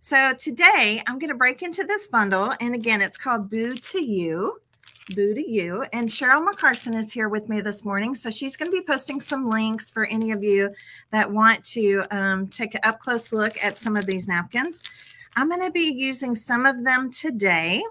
So today I'm going to break into this bundle. And again, it's called Boo to You. Boo to You. And Cheryl McCarson is here with me this morning. So she's going to be posting some links for any of you that want to take an up close look at some of these napkins. I'm going to be using some of them today.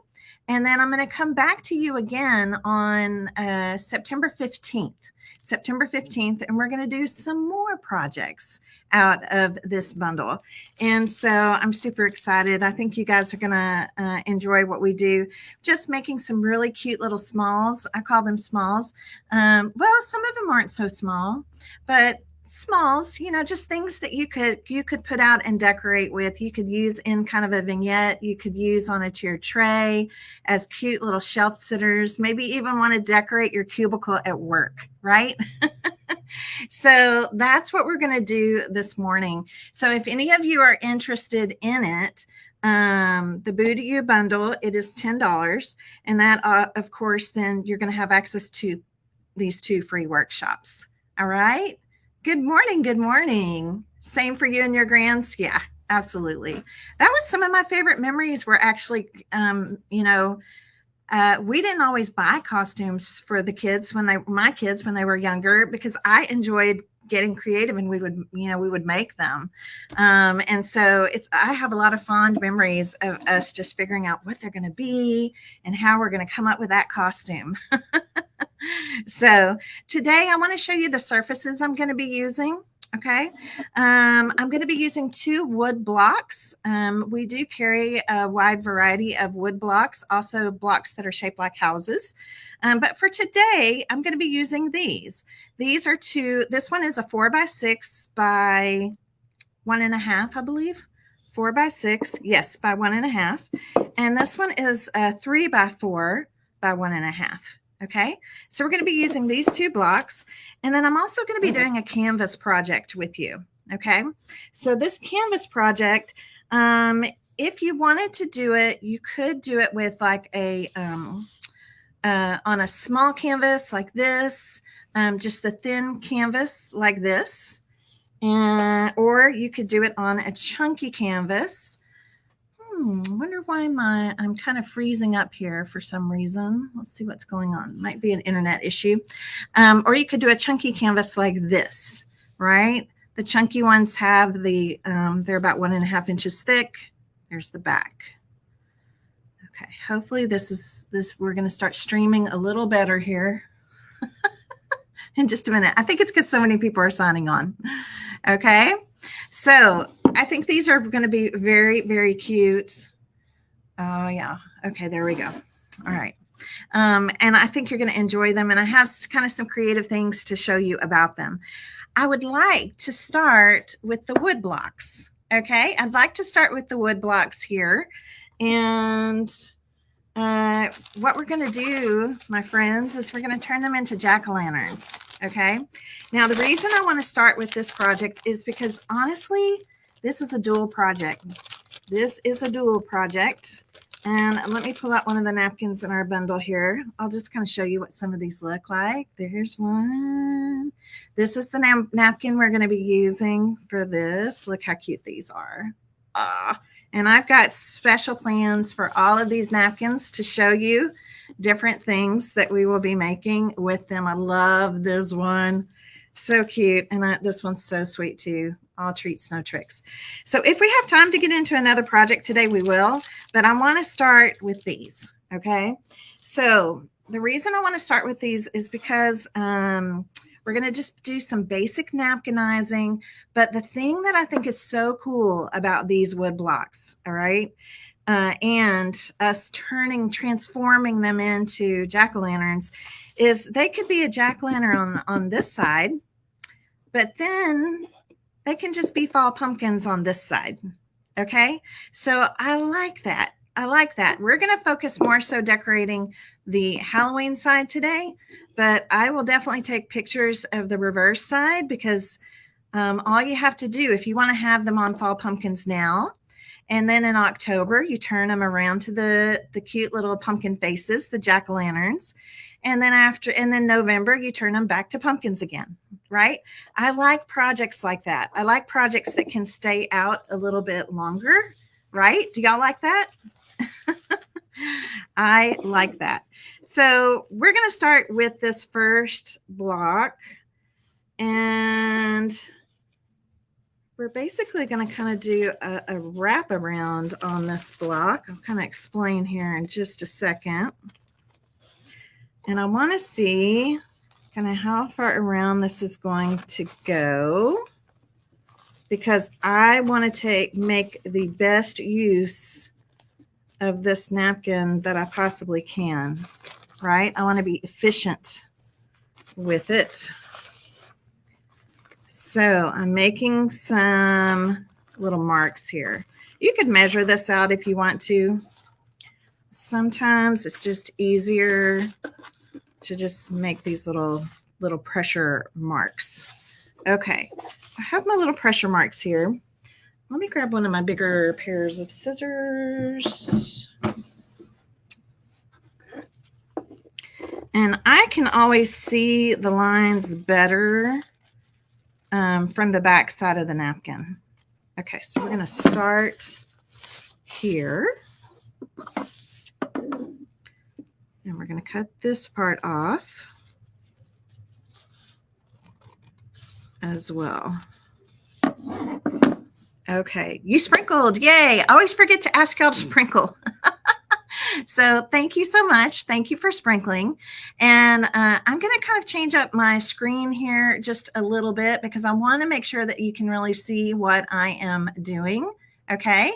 And then I'm going to come back to you again on September 15th. September 15th, and we're going to do some more projects out of this bundle. And so I'm super excited. I think you guys are going to enjoy what we do. Just making some really cute little smalls. I call them smalls. Well, some of them aren't so small, but smalls, you know, just things that you could put out and decorate with. You could use in kind of a vignette. You could use on a tiered tray as cute little shelf sitters. Maybe even want to decorate your cubicle at work, right? So that's what we're going to do this morning. So if any of you are interested in it, the Boo to You bundle, it is $10. And that, of course, then you're going to have access to these 2 free workshops. All right. Good morning. Good morning. Same for you and your grands. Yeah, absolutely. That was some of my favorite memories were actually, we didn't always buy costumes for the kids my kids when they were younger, because I enjoyed getting creative and we would make them. And so I have a lot of fond memories of us just figuring out what they're going to be and how we're going to come up with that costume. So today I want to show you the surfaces I'm going to be using. Okay. I'm going to be using 2 wood blocks. We do carry a wide variety of wood blocks, also blocks that are shaped like houses. But for today, I'm going to be using these. These are 2. This one is a 4x6 by 1.5, I believe. 4x6. Yes, by 1.5. And this one is a 3x4 by 1.5. Okay, so we're going to be using these 2 blocks, and then I'm also going to be doing a canvas project with you. Okay, so this canvas project, if you wanted to do it, you could do it with like a on a small canvas like this, just the thin canvas like this, or you could do it on a chunky canvas. I wonder why I'm kind of freezing up here for some reason. Let's see what's going on. Might be an internet issue. Or you could do a chunky canvas like this, right? The chunky ones have they're about 1.5 inches thick. There's the back. Okay, hopefully we're going to start streaming a little better here in just a minute. I think it's because so many people are signing on. Okay, so I think these are going to be very, very cute. Oh, yeah. Okay, there we go. All right. And I think you're going to enjoy them. And I have kind of some creative things to show you about them. I would like to start with the wood blocks. Okay, I'd like to start with the wood blocks here. And what we're going to do, my friends, is we're going to turn them into jack-o'-lanterns. Okay, now the reason I want to start with this project is because honestly, this is a dual project. This is a dual project. And let me pull out one of the napkins in our bundle here. I'll just kind of show you what some of these look like. There's one. This is the napkin we're going to be using for this. Look how cute these are. And I've got special plans for all of these napkins to show you different things that we will be making with them. I love this one. So cute. And this one's so sweet too. All treats, no tricks. So if we have time to get into another project today, we will. But I want to start with these. Okay. So the reason I want to start with these is because we're going to just do some basic napkinizing. But the thing that I think is so cool about these wood blocks, all right, and us transforming them into jack-o'-lanterns is they could be a jack-o'-lantern on this side, but then they can just be fall pumpkins on this side. Okay, so I like that. I like that. We're going to focus more so decorating the Halloween side today, but I will definitely take pictures of the reverse side because all you have to do if you want to have them on fall pumpkins now, and then in October, you turn them around to the cute little pumpkin faces, the jack-o'-lanterns. And then November, you turn them back to pumpkins again, right? I like projects like that. I like projects that can stay out a little bit longer, right? Do y'all like that? I like that. So we're going to start with this first block, and we're basically going to kind of do a wrap around on this block. I'll kind of explain here in just a second. And I want to see kind of how far around this is going to go, because I want to make the best use of this napkin that I possibly can, right? I want to be efficient with it. So I'm making some little marks here. You could measure this out if you want to. Sometimes it's just easier to just make these little pressure marks. Okay, so I have my little pressure marks here. Let me grab one of my bigger pairs of scissors. And I can always see the lines better from the back side of the napkin. Okay, so we're going to start here. And we're going to cut this part off as well. Okay, you sprinkled. Yay. I always forget to ask y'all to sprinkle. So thank you so much. Thank you for sprinkling. And I'm going to kind of change up my screen here just a little bit, because I want to make sure that you can really see what I am doing. Okay.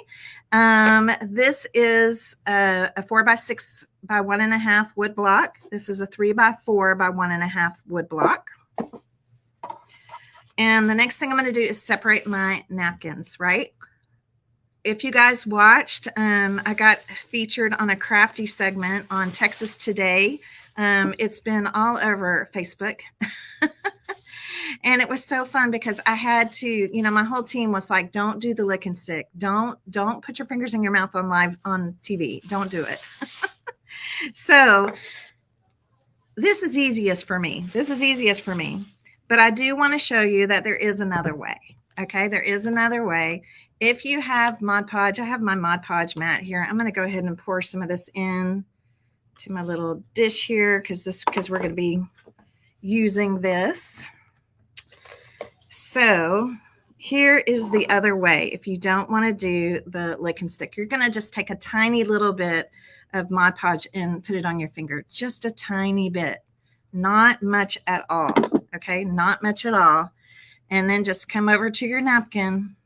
This is a 4x6 by 1.5 wood block. This is a 3x4 by 1.5 wood block. And the next thing I'm going to do is separate my napkins, right? If you guys watched, I got featured on a crafty segment on Texas Today. It's been all over Facebook. And it was so fun because I had to, you know, my whole team was like, don't do the lick and stick. Don't put your fingers in your mouth on TV. Don't do it. So this is easiest for me. But I do want to show you that there is another way. Okay, there is another way. If you have Mod Podge, I have my Mod Podge mat here. I'm going to go ahead and pour some of this in to my little dish here, because we're going to be using this. So here is the other way. If you don't want to do the lick and stick, you're going to just take a tiny little bit of Mod Podge and put it on your finger. Just a tiny bit. Not much at all. Okay, not much at all. And then just come over to your napkin,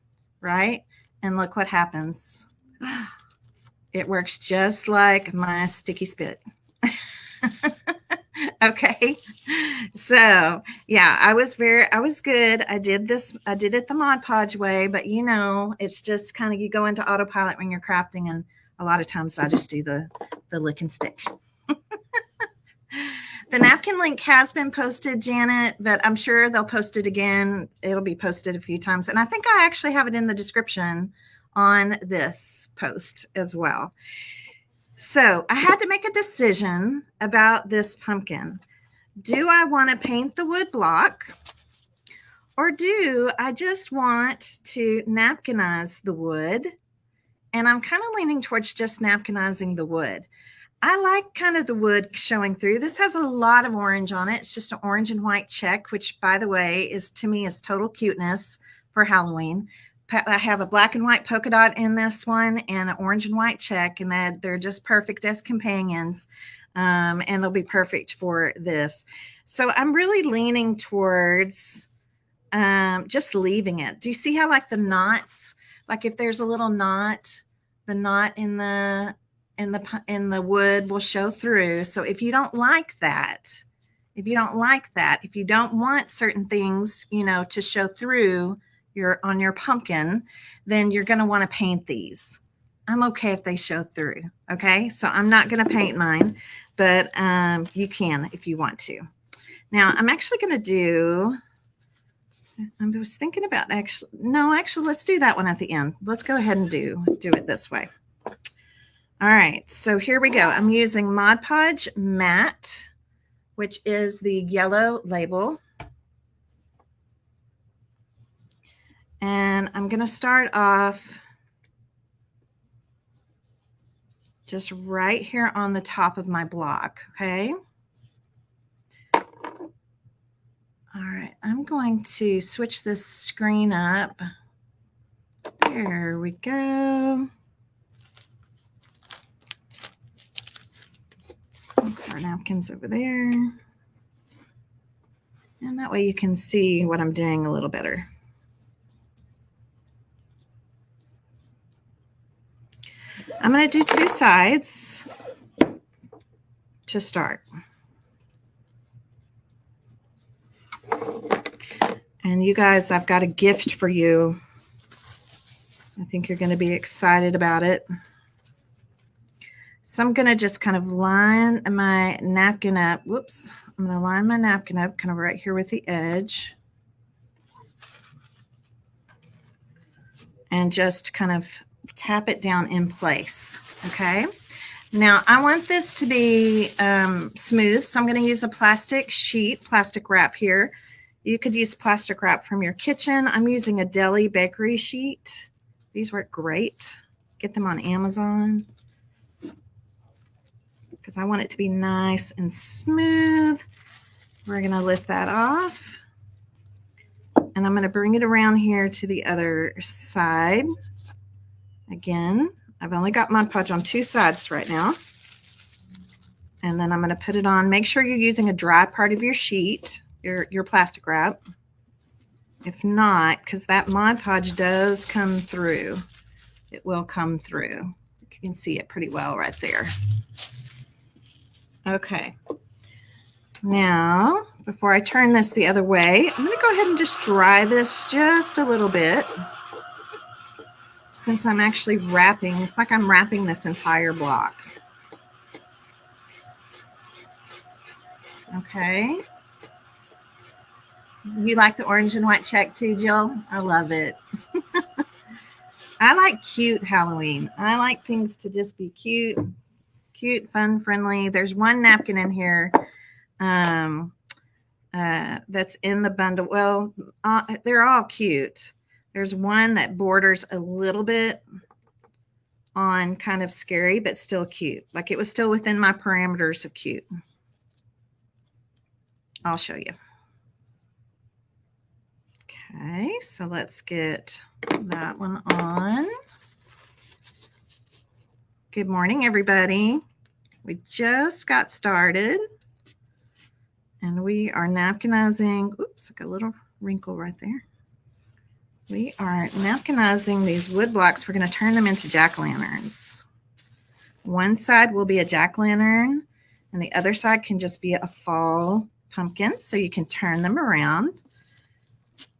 right? And look what happens. It works just like my sticky spit. Okay. So yeah, I was good. I did it the Mod Podge way, but you know, it's just kind of, you go into autopilot when you're crafting, and a lot of times I just do the lick and stick. The napkin link has been posted, Janet, but I'm sure they'll post it again. It'll be posted a few times. And I think I actually have it in the description on this post as well. So I had to make a decision about this pumpkin. Do I want to paint the wood block, or do I just want to napkinize the wood? And I'm kind of leaning towards just napkinizing the wood. I like kind of the wood showing through. This has a lot of orange on it. It's just an orange and white check, which, by the way, is, to me, is total cuteness for Halloween. I have a black and white polka dot in this one and an orange and white check, and that they're just perfect as companions. And they'll be perfect for this. So I'm really leaning towards just leaving it. Do you see how, like, the knots, like if there's a little knot, the knot in the wood will show through. So if you don't like that, if you don't want certain things, you know, to show through on your pumpkin, then you're going to want to paint these. I'm okay if they show through. Okay. So I'm not going to paint mine, but you can if you want to. Now I'm actually going to do, I was thinking about actually, let's do that one at the end. Let's go ahead and do it this way. All right, so here we go. I'm using Mod Podge Matte, which is the yellow label. And I'm going to start off just right here on the top of my block, okay? All right, I'm going to switch this screen up. There we go. Put our napkins over there. And that way you can see what I'm doing a little better. I'm going to do 2 sides to start. And you guys, I've got a gift for you. I think you're going to be excited about it. So I'm going to just kind of line my napkin up. Whoops. I'm going to line my napkin up kind of right here with the edge. And just kind of tap it down in place. Okay. Now I want this to be smooth. So I'm going to use a plastic sheet, plastic wrap here. You could use plastic wrap from your kitchen. I'm using a deli bakery sheet. These work great. Get them on Amazon because I want it to be nice and smooth. We're going to lift that off. And I'm going to bring it around here to the other side. Again, I've only got Mod Podge on 2 sides right now. And then I'm going to put it on. Make sure you're using a dry part of your sheet, your plastic wrap. If not, because that Mod Podge does come through. It will come through. You can see it pretty well right there. Okay. Now, before I turn this the other way, I'm going to go ahead and just dry this just a little bit. Since I'm actually wrapping, it's like I'm wrapping this entire block. Okay. You like the orange and white check too, Jill? I love it. I like cute Halloween. I like things to just be cute, fun, friendly. There's one napkin in here that's in the bundle. Well, they're all cute. There's one that borders a little bit on kind of scary, but still cute. Like it was still within my parameters of cute. I'll show you. Okay, so let's get that one on. Good morning, everybody. We just got started and we are napkinizing. Oops, I got a little wrinkle right there. We are napkinizing these wood blocks. We're going to turn them into jack-o'-lanterns. One side will be a jack-o'-lantern and the other side can just be a fall pumpkin, so you can turn them around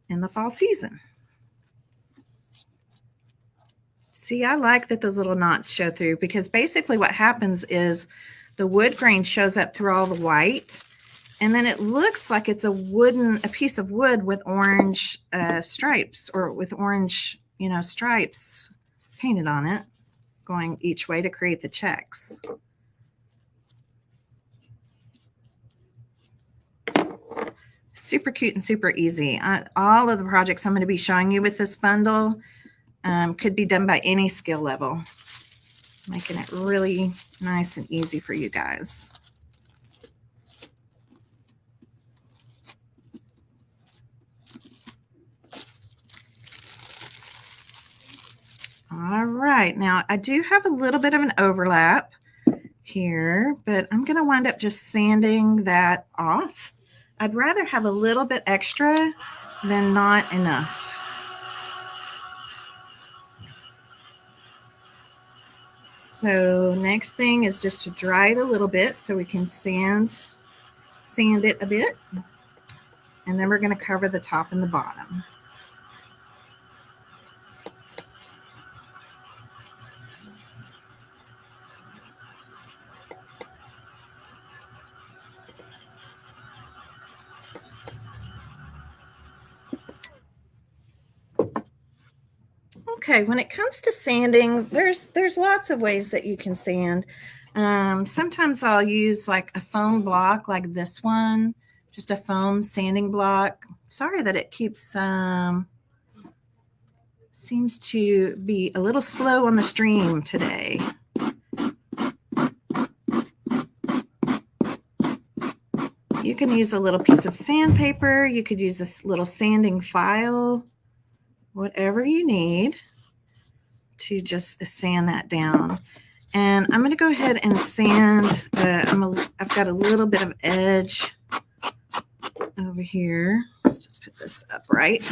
in the fall season. See, I like that those little knots show through because basically what happens is the wood grain shows up through all the white and then it looks like it's a piece of wood with orange stripes or with orange, stripes painted on it going each way to create the checks. Super cute and super easy. All of the projects I'm going to be showing you with this bundle could be done by any skill level, making it really nice and easy for you guys. All right, now I do have a little bit of an overlap here, but I'm going to wind up just sanding that off. I'd rather have a little bit extra than not enough. So next thing is just to dry it a little bit so we can sand it a bit. And then we're going to cover the top and the bottom. Okay, when it comes to sanding, there's lots of ways that you can sand. Sometimes I'll use like a foam block like this one, just a foam sanding block. Sorry that it keeps seems to be a little slow on the stream today. You can use a little piece of sandpaper. You could use this little sanding file, whatever you need to just sand that down. And I'm going to go ahead and sand. I've got a little bit of edge over here. Let's just put this upright.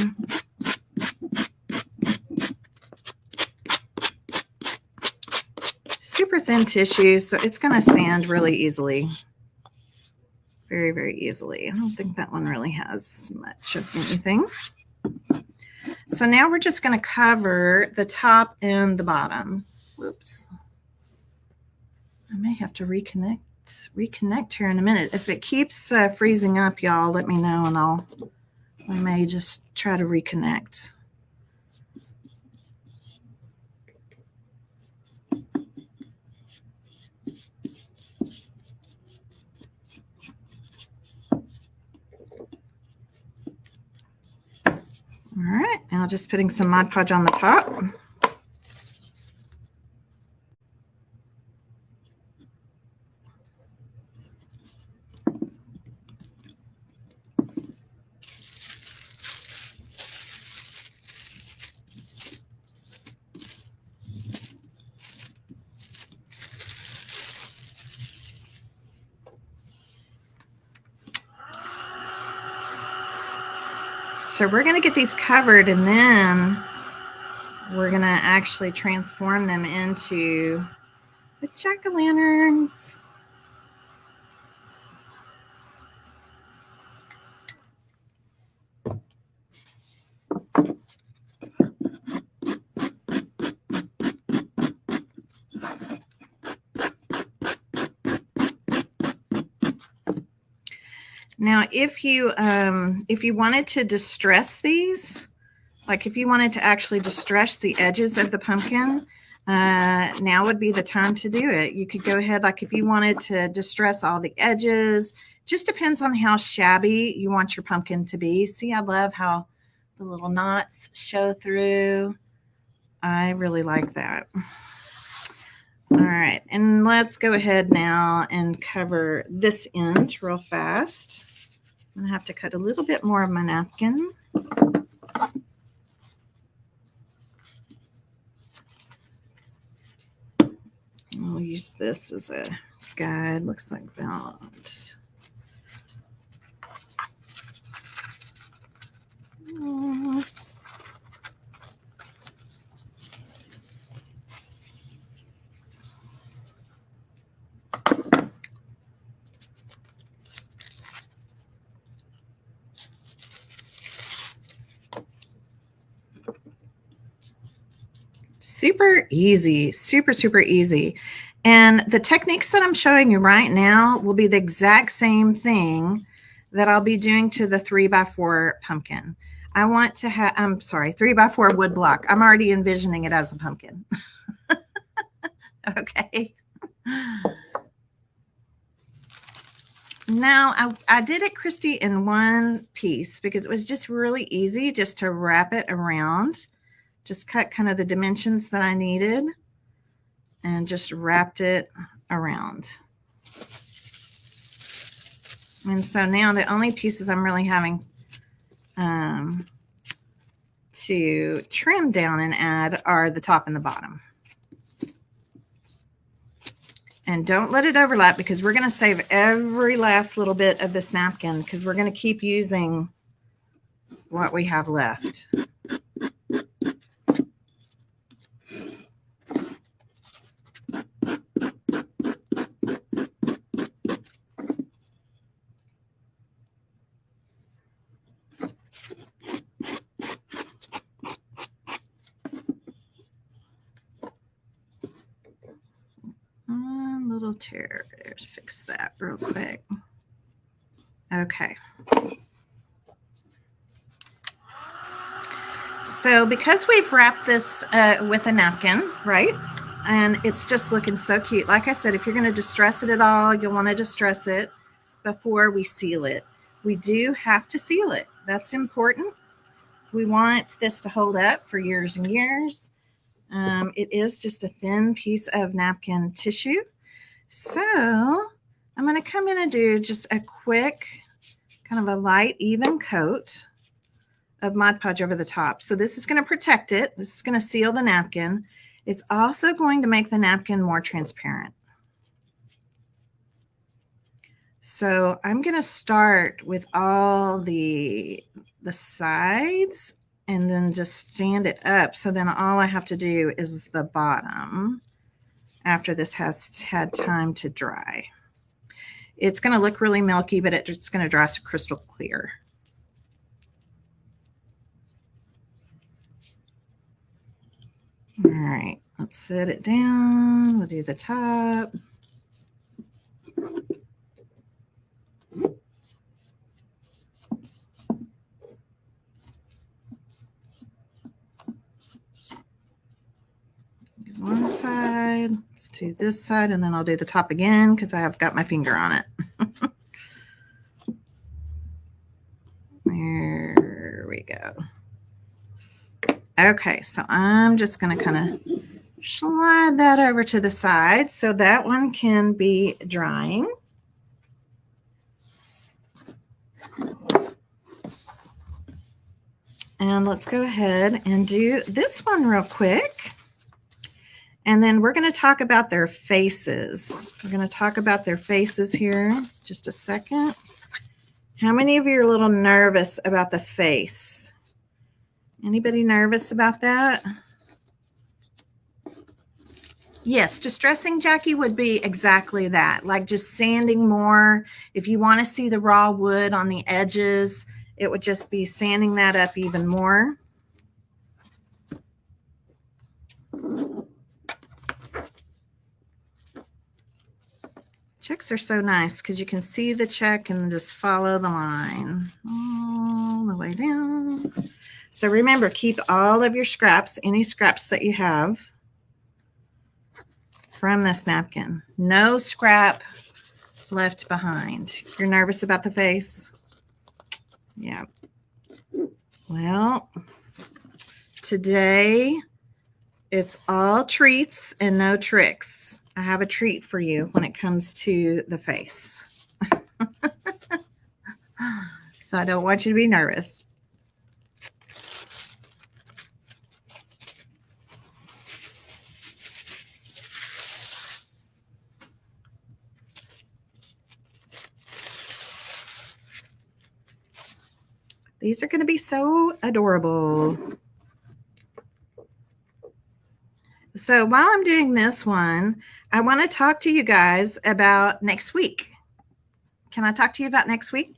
Super thin tissue, so it's going to sand really easily. Very, very easily. I don't think that one really has much of anything. So now we're just going to cover the top and the bottom. Whoops. I may have to reconnect here in a minute. If it keeps freezing up, y'all, let me know, and I may just try to reconnect. All right, now just putting some Mod Podge on the top. So we're going to get these covered, and then we're going to actually transform them into the jack-o'-lanterns. Now, if you wanted to distress these, like if you wanted to actually distress the edges of the pumpkin, now would be the time to do it. You could go ahead, like if you wanted to distress all the edges, just depends on how shabby you want your pumpkin to be. See, I love how the little knots show through. I really like that. All right, and let's go ahead now and cover this end real fast. I'm going to have to cut a little bit more of my napkin. I'll use this as a guide. Looks like that. Super easy, super easy. And the techniques that I'm showing you right now will be the exact same thing that I'll be doing to the 3x4 pumpkin. I want to have, I'm sorry, 3x4 wood block. I'm already envisioning it as a pumpkin. Okay. Now, I did it, Christy, in one piece because it was just really easy just to wrap it around. Just cut kind of the dimensions that I needed and just wrapped it around. And so now the only pieces I'm really having to trim down and add are the top and the bottom. And don't let it overlap because we're going to save every last little bit of this napkin because we're going to keep using what we have left. Little tear. Let's fix that real quick. Okay. So because we've wrapped this with a napkin, right? And it's just looking so cute. Like I said, if you're going to distress it at all, you'll want to distress it before we seal it. We do have to seal it. That's important. We want this to hold up for years and years. It is just a thin piece of napkin tissue. So I'm going to come in and do just a quick kind of a light, even coat of Mod Podge over the top. So this is going to protect it. This is going to seal the napkin. It's also going to make the napkin more transparent. So I'm going to start with all the sides and then just stand it up. So then all I have to do is the bottom after this has had time to dry. It's going to look really milky, but it's going to dry crystal clear. All right, let's set it down. We'll do the top. Use one side. Let's do this side, and then I'll do the top again because I have got my finger on it. There we go. Okay, so I'm just going to kind of slide that over to the side so that one can be drying. And let's go ahead and do this one real quick. And then we're going to talk about their faces. We're going to talk about their faces here. Just a second. How many of you are a little nervous about the face? Anybody nervous about that? Yes, distressing, Jackie, would be exactly that. Like just sanding more. If you want to see the raw wood on the edges, it would just be sanding that up even more. Checks are so nice because you can see the check and just follow the line all the way down. So remember, keep all of your scraps, any scraps that you have from this napkin. No scrap left behind. You're nervous about the face? Yeah. Well, today it's all treats and no tricks. I have a treat for you when it comes to the face. So I don't want you to be nervous. These are going to be so adorable. So while I'm doing this one, I want to talk to you guys about next week. Can I talk to you about next week?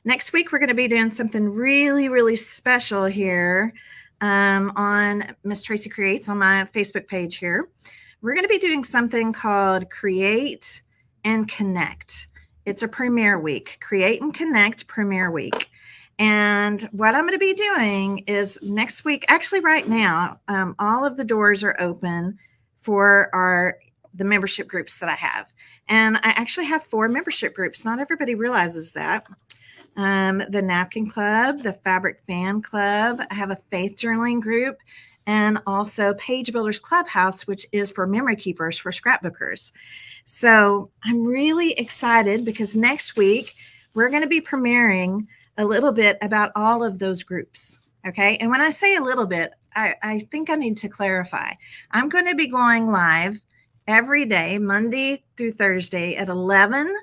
Next week, we're going to be doing something really, really special here on Miss Tracy Creates on my Facebook page here. We're going to be doing something called Create and Connect. It's a premiere week, Create and Connect premiere week. And what I'm going to be doing is next week, actually right now, all of the doors are open for the membership groups that I have. And I actually have 4 membership groups. Not everybody realizes that. The Napkin Club, the Fabric Fan Club. I have a faith journaling group, and also Page Builders Clubhouse, which is for memory keepers, for scrapbookers. So I'm really excited because next week we're going to be premiering a little bit about all of those groups. Okay. And when I say a little bit, I think I need to clarify. I'm going to be going live every day, Monday through Thursday at 11,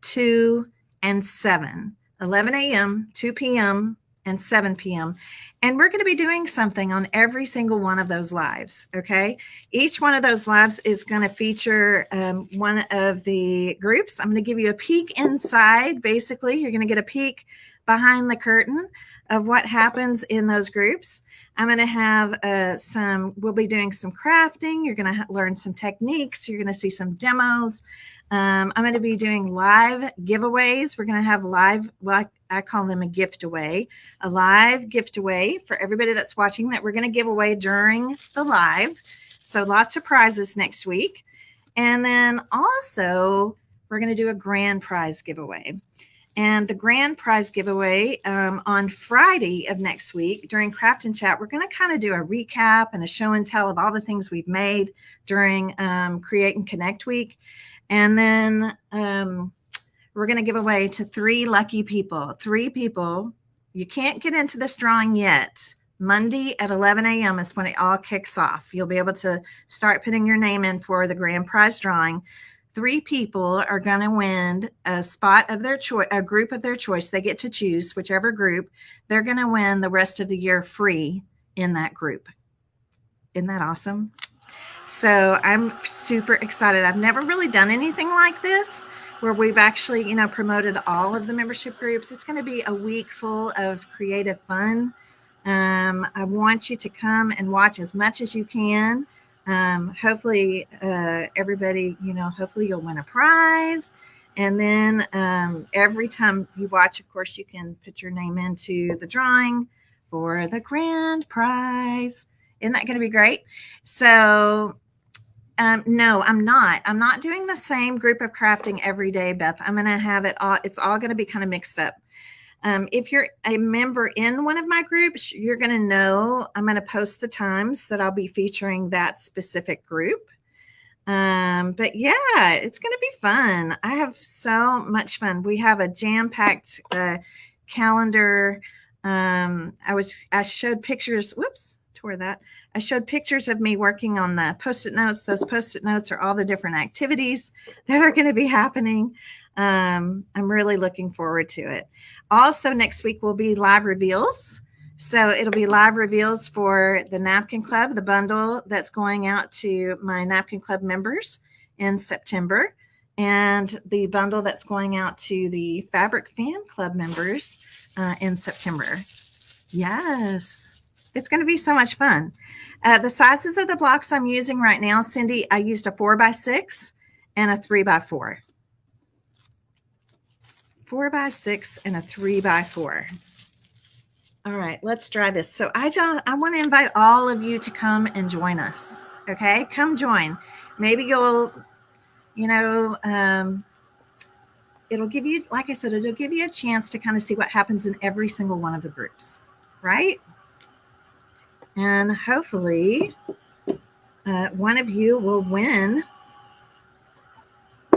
2, and 7. 11 a.m., 2 p.m., and 7 p.m. And we're going to be doing something on every single one of those lives, okay? Each one of those lives is going to feature one of the groups. I'm going to give you a peek inside, basically. You're going to get a peek behind the curtain of what happens in those groups. I'm going to have we'll be doing some crafting. You're going to learn some techniques. You're going to see some demos. I'm going to be doing live giveaways. We're going to have live, well, I call them a gift away, a live gift away for everybody that's watching that we're going to give away during the live. So lots of prizes next week. And then also we're going to do a grand prize giveaway. And the grand prize giveaway on Friday of next week during Craft and Chat, we're going to kind of do a recap and a show and tell of all the things we've made during Create and Connect week. And then we're going to give away to 3 lucky people. 3 people. You can't get into this drawing yet. Monday at 11 a.m. is when it all kicks off. You'll be able to start putting your name in for the grand prize drawing. 3 people are going to win a spot of their choice, a group of their choice. They get to choose whichever group. They're going to win the rest of the year free in that group. Isn't that awesome? So I'm super excited. I've never really done anything like this where we've actually, promoted all of the membership groups. It's going to be a week full of creative fun. I want you to come and watch as much as you can. Hopefully everybody, hopefully you'll win a prize. And then every time you watch, of course, you can put your name into the drawing for the grand prize. Isn't that going to be great? So no, I'm not. I'm not doing the same group of crafting every day, Beth. I'm going to have it all. It's all going to be kind of mixed up. If you're a member in one of my groups, you're going to know I'm going to post the times that I'll be featuring that specific group. But yeah, it's going to be fun. I have so much fun. We have a jam-packed calendar. I showed pictures. Whoops, tore that. I showed pictures of me working on the Post-it notes. Those Post-it notes are all the different activities that are going to be happening. I'm really looking forward to it. Also, next week will be live reveals. So it'll be live reveals for the Napkin Club, the bundle that's going out to my Napkin Club members in September, and the bundle that's going out to the Fabric Fan Club members in September. Yes, it's going to be so much fun. The sizes of the blocks I'm using right now, Cindy, I used a 4x6 and a 3x4. 4x6 and a 3x4. All right, let's try this. So I want to invite all of you to come and join us. Okay, come join. Maybe you'll, it'll give you, like I said, it'll give you a chance to kind of see what happens in every single one of the groups, right? And hopefully one of you will win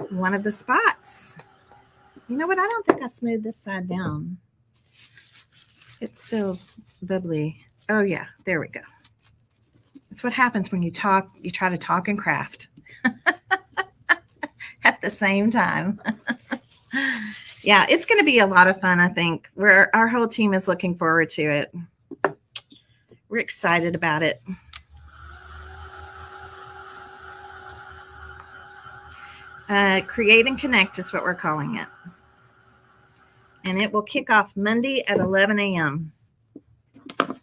one of the spots. You know what? I don't think I smoothed this side down. It's still bubbly. Oh yeah, there we go. That's what happens when you try to talk and craft at the same time. Yeah, it's going to be a lot of fun, I think. Our whole team is looking forward to it. We're excited about it. Create and Connect is what we're calling it. And it will kick off Monday at 11 a.m. All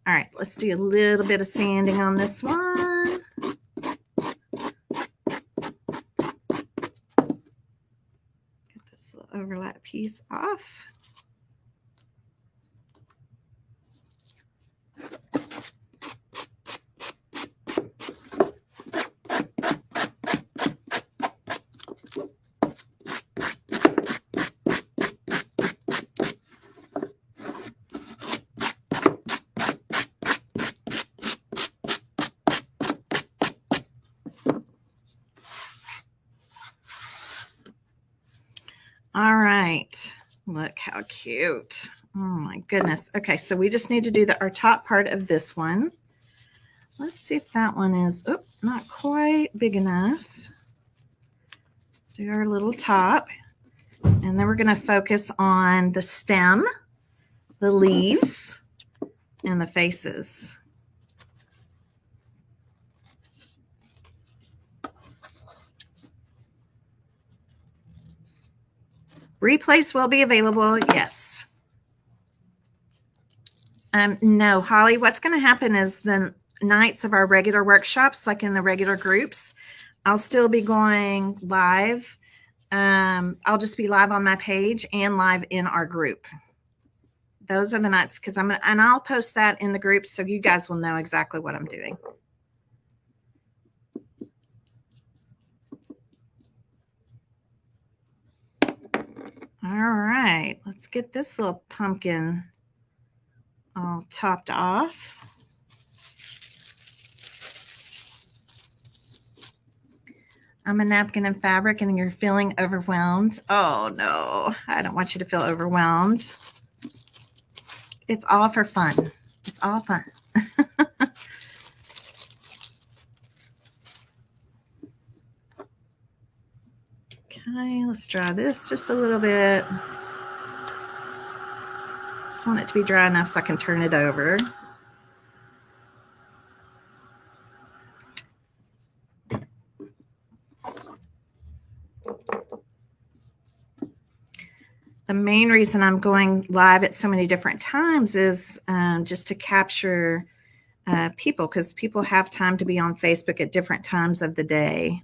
right, let's do a little bit of sanding on this one. Get this little overlap piece off. All right, look how cute. Oh my goodness. Okay, so we just need to do our top part of this one. Let's see if that one is not quite big enough. Do our little top. And then we're going to focus on the stem, the leaves, and the faces. Replays will be available, yes. No, Holly, what's going to happen is the nights of our regular workshops, like in the regular groups, I'll still be going live. I'll just be live on my page and live in our group. Those are the nights, because and I'll post that in the group so you guys will know exactly what I'm doing. All right, let's get this little pumpkin all topped off. I'm a napkin and fabric and you're feeling overwhelmed. Oh no, I don't want you to feel overwhelmed. It's all for fun. It's all fun. Okay, let's dry this just a little bit. Just want it to be dry enough so I can turn it over. The main reason I'm going live at so many different times is just to capture people, because people have time to be on Facebook at different times of the day.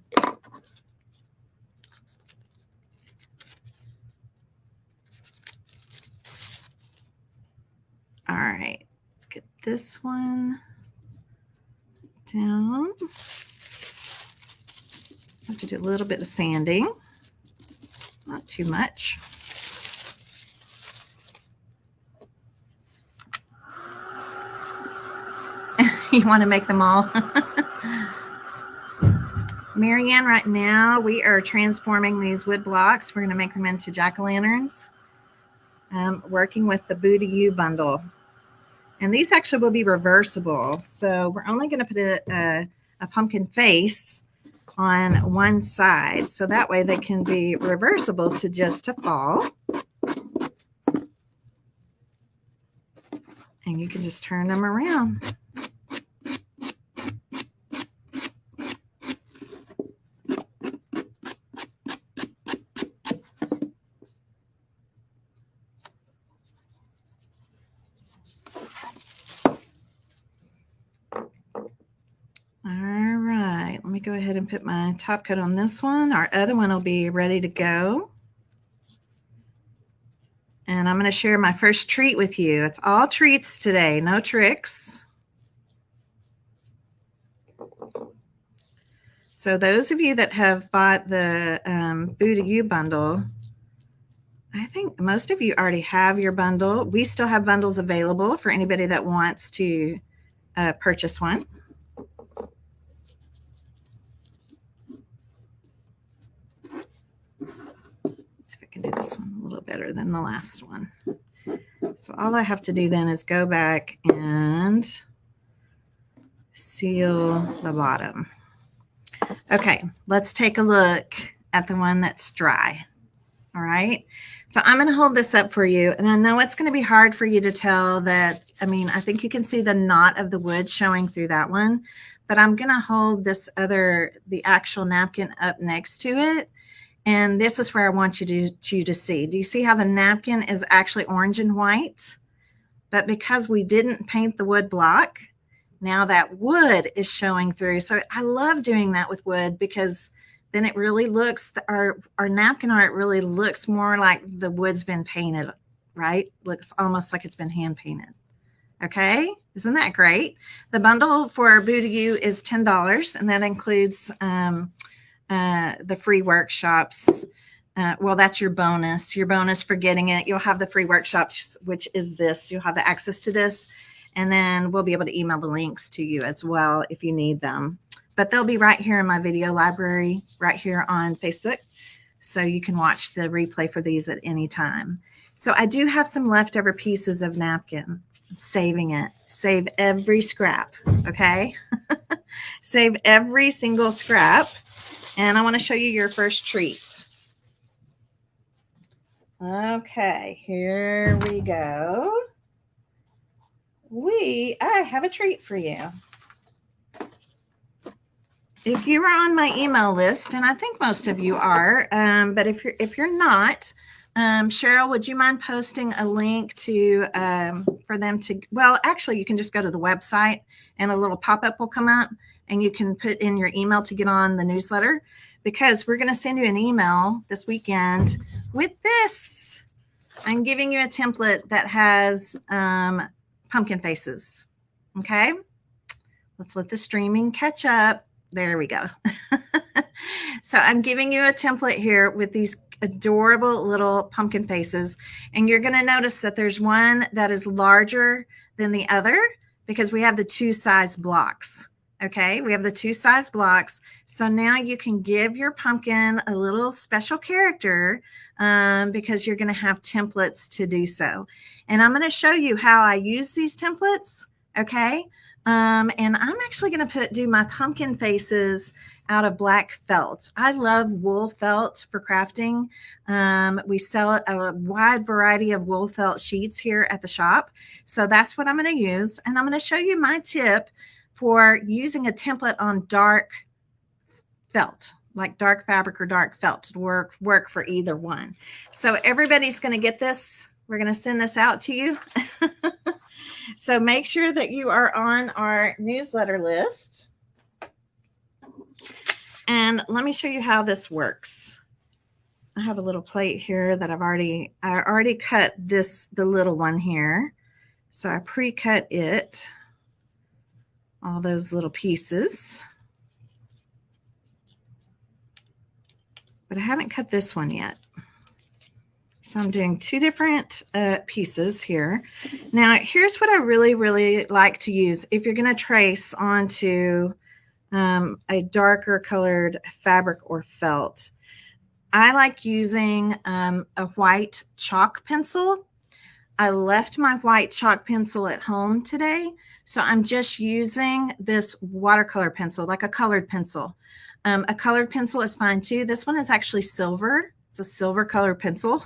All right, let's get this one down. I have to do a little bit of sanding, not too much. You want to make them all? Marianne, right now we are transforming these wood blocks. We're going to make them into jack-o'-lanterns. Working with the You bundle. And these actually will be reversible. So we're only going to put a pumpkin face on one side. So that way they can be reversible to just a fall. And you can just turn them around. All right, let me go ahead and put my top coat on this one. Our other one will be ready to go. And I'm going to share my first treat with you. It's all treats today, no tricks. So those of you that have bought the You bundle, I think most of you already have your bundle. We still have bundles available for anybody that wants to purchase one. Let's see if I can do this one a little better than the last one. So all I have to do then is go back and seal the bottom. Okay, let's take a look at the one that's dry. All right, so I'm going to hold this up for you, and I know it's going to be hard for you to tell that. I mean, I think you can see the knot of the wood showing through that one, but I'm going to hold this the actual napkin up next to it, and this is where I want you to see. Do you see how the napkin is actually orange and white? But because we didn't paint the wood block, now that wood is showing through. So I love doing that with wood, because then it really looks, our napkin art really looks more like the wood's been painted, right? Looks almost like it's been hand painted. Okay, isn't that great? The bundle for You is $10, and that includes the free workshops. Well, that's your bonus for getting it. You'll have the free workshops, which is this. You'll have the access to this, and then we'll be able to email the links to you as well if you need them. But they'll be right here in my video library, right here on Facebook. So you can watch the replay for these at any time. So I do have some leftover pieces of napkin. I'm saving it. Save every scrap, okay? Save every single scrap. And I want to show you your first treat. Okay, here we go. I have a treat for you. If you are on my email list, and I think most of you are, but if you're not, Cheryl, would you mind posting a link to for them to? Well, actually, you can just go to the website, and a little pop-up will come up, and you can put in your email to get on the newsletter, because we're going to send you an email this weekend with this. I'm giving you a template that has pumpkin faces. Okay, let's let the streaming catch up. There we go. So I'm giving you a template here with these adorable little pumpkin faces. And you're going to notice that there's one that is larger than the other, because we have the two size blocks. Okay, we have the 2 size blocks. So now you can give your pumpkin a little special character because you're going to have templates to do so. And I'm going to show you how I use these templates. Okay, and I'm actually going to do my pumpkin faces out of black felt. I love wool felt for crafting. We sell a wide variety of wool felt sheets here at the shop. So that's what I'm going to use. And I'm going to show you my tip for using a template on dark felt, like dark fabric or dark felt to work for either one. So everybody's going to get this. We're going to send this out to you. So make sure that you are on our newsletter list. And let me show you how this works. I have a little plate here that I already cut the little one here. So I pre-cut it, all those little pieces. But I haven't cut this one yet. So I'm doing 2 different pieces here. Now, here's what I really, really like to use. If you're going to trace onto a darker colored fabric or felt, I like using a white chalk pencil. I left my white chalk pencil at home today, so I'm just using this watercolor pencil, like a colored pencil. A colored pencil is fine too. This one is actually silver. It's a silver colored pencil.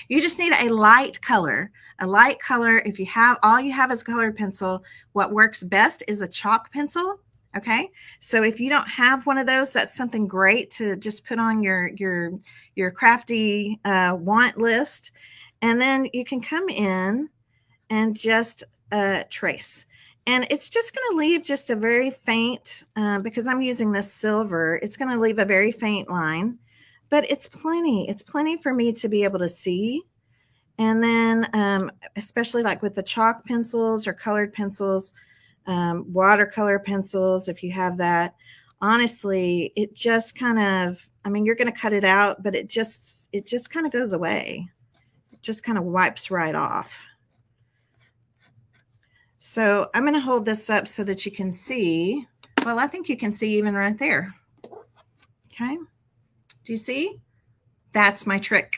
You just need a light color. A light color, if you have, all you have is a colored pencil, what works best is a chalk pencil. Okay, so if you don't have one of those, that's something great to just put on your crafty want list. And then you can come in and just trace. And it's just going to leave just a very faint, because I'm using this silver, it's going to leave a very faint line, but it's plenty. It's plenty for me to be able to see. And then especially like with the chalk pencils or colored pencils, watercolor pencils, if you have that, honestly, it just kind of, I mean, you're going to cut it out, but it just kind of goes away. It just kind of wipes right off. So I'm going to hold this up so that you can see. Well, I think you can see even right there. Okay. Do you see? That's my trick.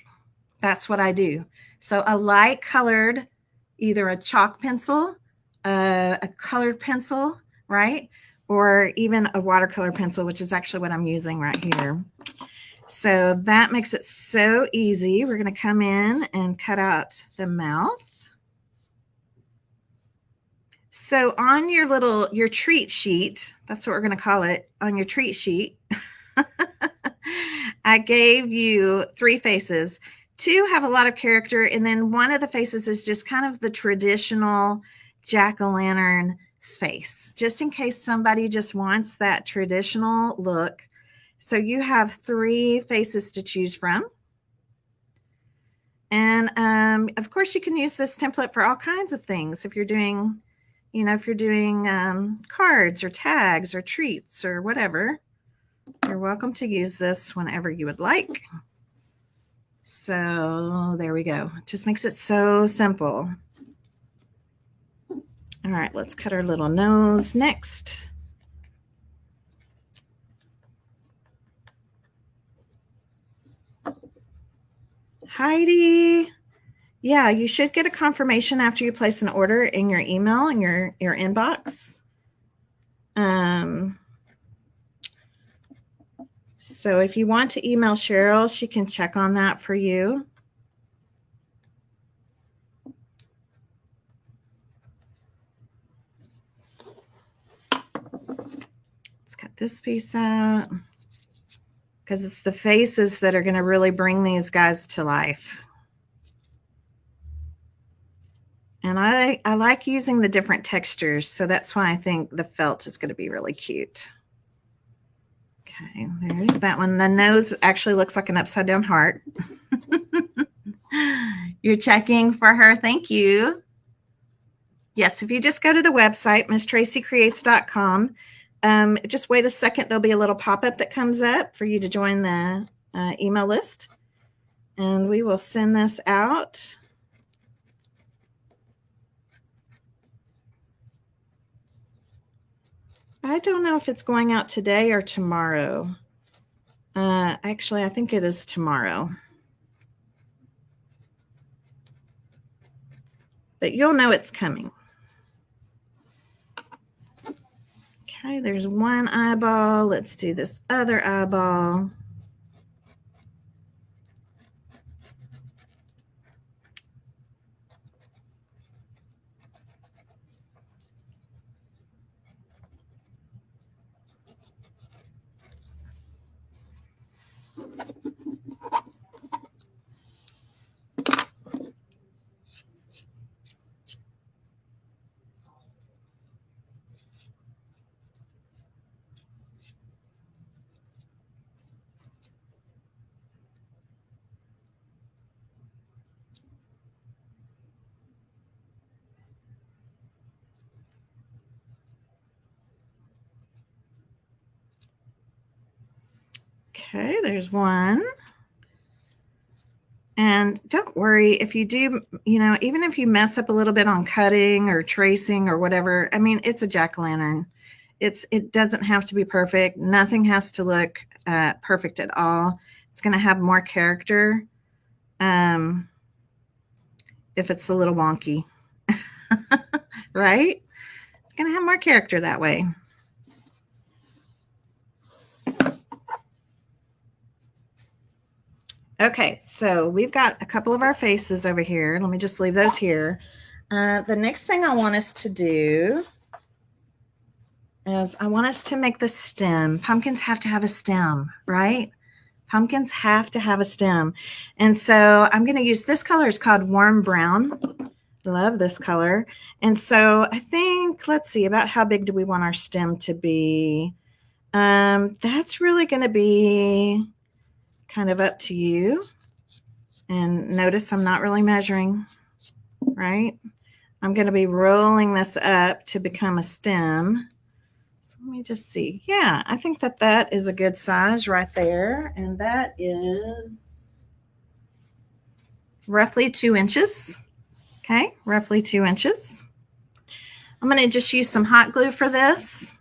That's what I do. So a light colored, either a chalk pencil, a colored pencil, right? Or even a watercolor pencil, which is actually what I'm using right here. So that makes it so easy. We're going to come in and cut out the mouth. So on your treat sheet, that's what we're going to call it, on your treat sheet, I gave you 3 faces. 2 have a lot of character, and then one of the faces is just kind of the traditional jack-o'-lantern face, just in case somebody just wants that traditional look. So you have 3 faces to choose from. And of course, you can use this template for all kinds of things. If you're doing, cards or tags or treats or whatever, you're welcome to use this whenever you would like. So there we go. It just makes it so simple. All right, let's cut our little nose next. Heidi. Yeah, you should get a confirmation after you place an order in your email, in your inbox. So if you want to email Cheryl, she can check on that for you. Let's cut this piece out because it's the faces that are going to really bring these guys to life. And I like using the different textures, so that's why I think the felt is going to be really cute. Okay, there's that one. The nose actually looks like an upside down heart. You're checking for her. Thank you. Yes, if you just go to the website, misstraceycreates.com, just wait a second. There'll be a little pop-up that comes up for you to join the email list. And we will send this out. I don't know if it's going out today or tomorrow. Actually, I think it is tomorrow. But you'll know it's coming. Okay, there's one eyeball. Let's do this other eyeball. Okay, there's one. And don't worry if you do, even if you mess up a little bit on cutting or tracing or whatever, I mean, it's a jack-o'-lantern. It doesn't have to be perfect. Nothing has to look perfect at all. It's going to have more character if it's a little wonky, right? It's going to have more character that way. Okay, so we've got a couple of our faces over here. Let me just leave those here. The next thing I want us to do is I want us to make the stem. Pumpkins have to have a stem, right? Pumpkins have to have a stem. And so I'm going to use this color. It's called Warm Brown. Love this color. And so I think, let's see, about how big do we want our stem to be? That's really going to be kind of up to you. And notice I'm not really measuring, right? I'm going to be rolling this up to become a stem. So let me just see. Yeah, I think that is a good size right there. And that is roughly 2 inches. Okay, roughly 2 inches. I'm going to just use some hot glue for this.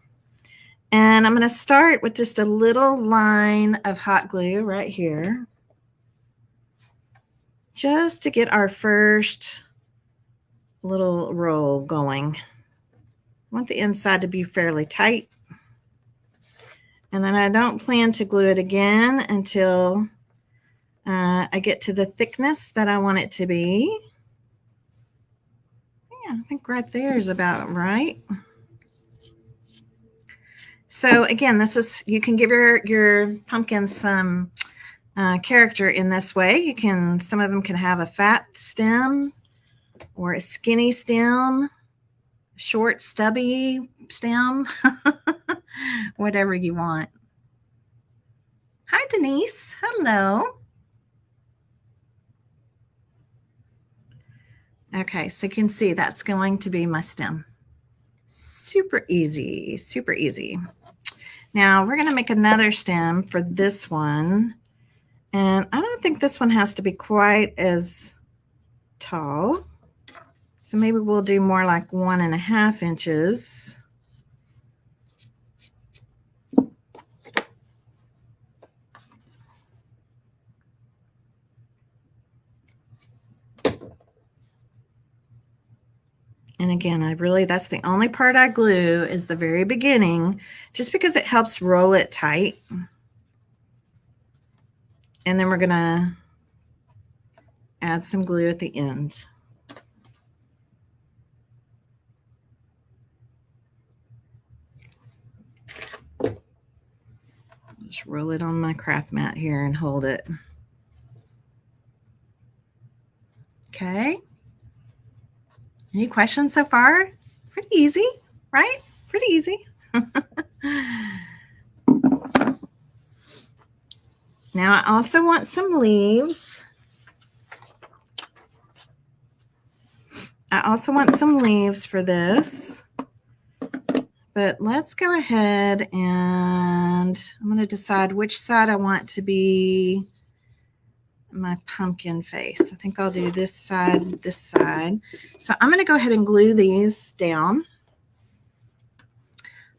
And I'm going to start with just a little line of hot glue right here, just to get our first little roll going. I want the inside to be fairly tight. And then I don't plan to glue it again until I get to the thickness that I want it to be. Yeah, I think right there is about right. So again, you can give your pumpkins some character in this way. Some of them can have a fat stem or a skinny stem, short stubby stem, whatever you want. Hi, Denise. Hello. Okay, so you can see that's going to be my stem. Super easy, super easy. Now we're going to make another stem for this one. And I don't think this one has to be quite as tall. So maybe we'll do more like 1.5 inches. And again, that's the only part I glue is the very beginning, just because it helps roll it tight. And then we're going to add some glue at the end. Just roll it on my craft mat here and hold it. Okay. Any questions so far? Pretty easy, right? Pretty easy. Now I also want some leaves. I also want some leaves for this. But let's go ahead and I'm going to decide which side I want to be my pumpkin face. I think I'll do this side, this side. So I'm going to go ahead and glue these down.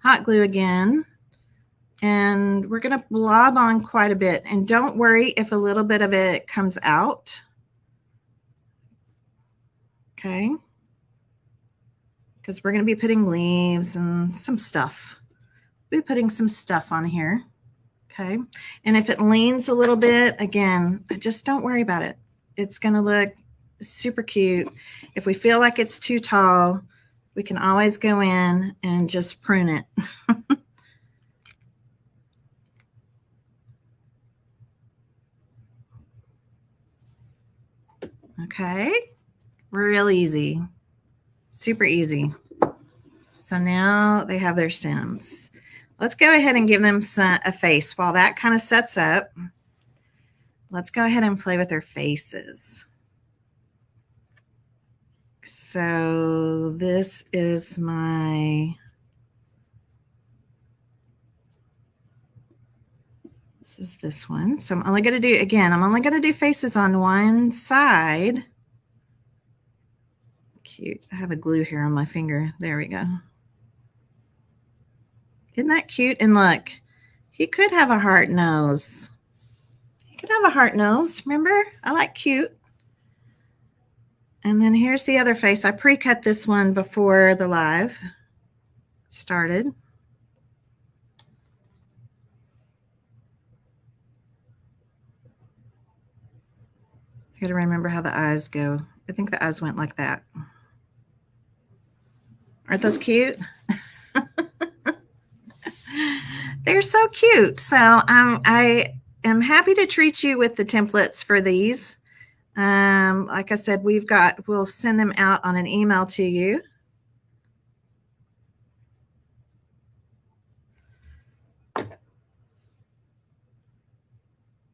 hot glue again. And we're going to blob on quite a bit. And don't worry if a little bit of it comes out. Okay. Because we're going to be putting leaves and some stuff. We'll be putting some stuff on here. Okay. And if it leans a little bit, again, just don't worry about it. It's going to look super cute. If we feel like it's too tall, we can always go in and just prune it. Okay. Real easy. Super easy. So now they have their stems. Let's go ahead and give them a face. While that kind of sets up, let's go ahead and play with their faces. So this is this one. So I'm only going to do, again, I'm only going to do faces on one side. Cute. I have a glue here on my finger. There we go. Isn't that cute? And look, he could have a heart nose. He could have a heart nose. Remember? I like cute. And then here's the other face. I pre-cut this one before the live started. I got to remember how the eyes go. I think the eyes went like that. Aren't those cute? They're so cute. So I am happy to treat you with the templates for these. Like I said, we'll send them out on an email to you.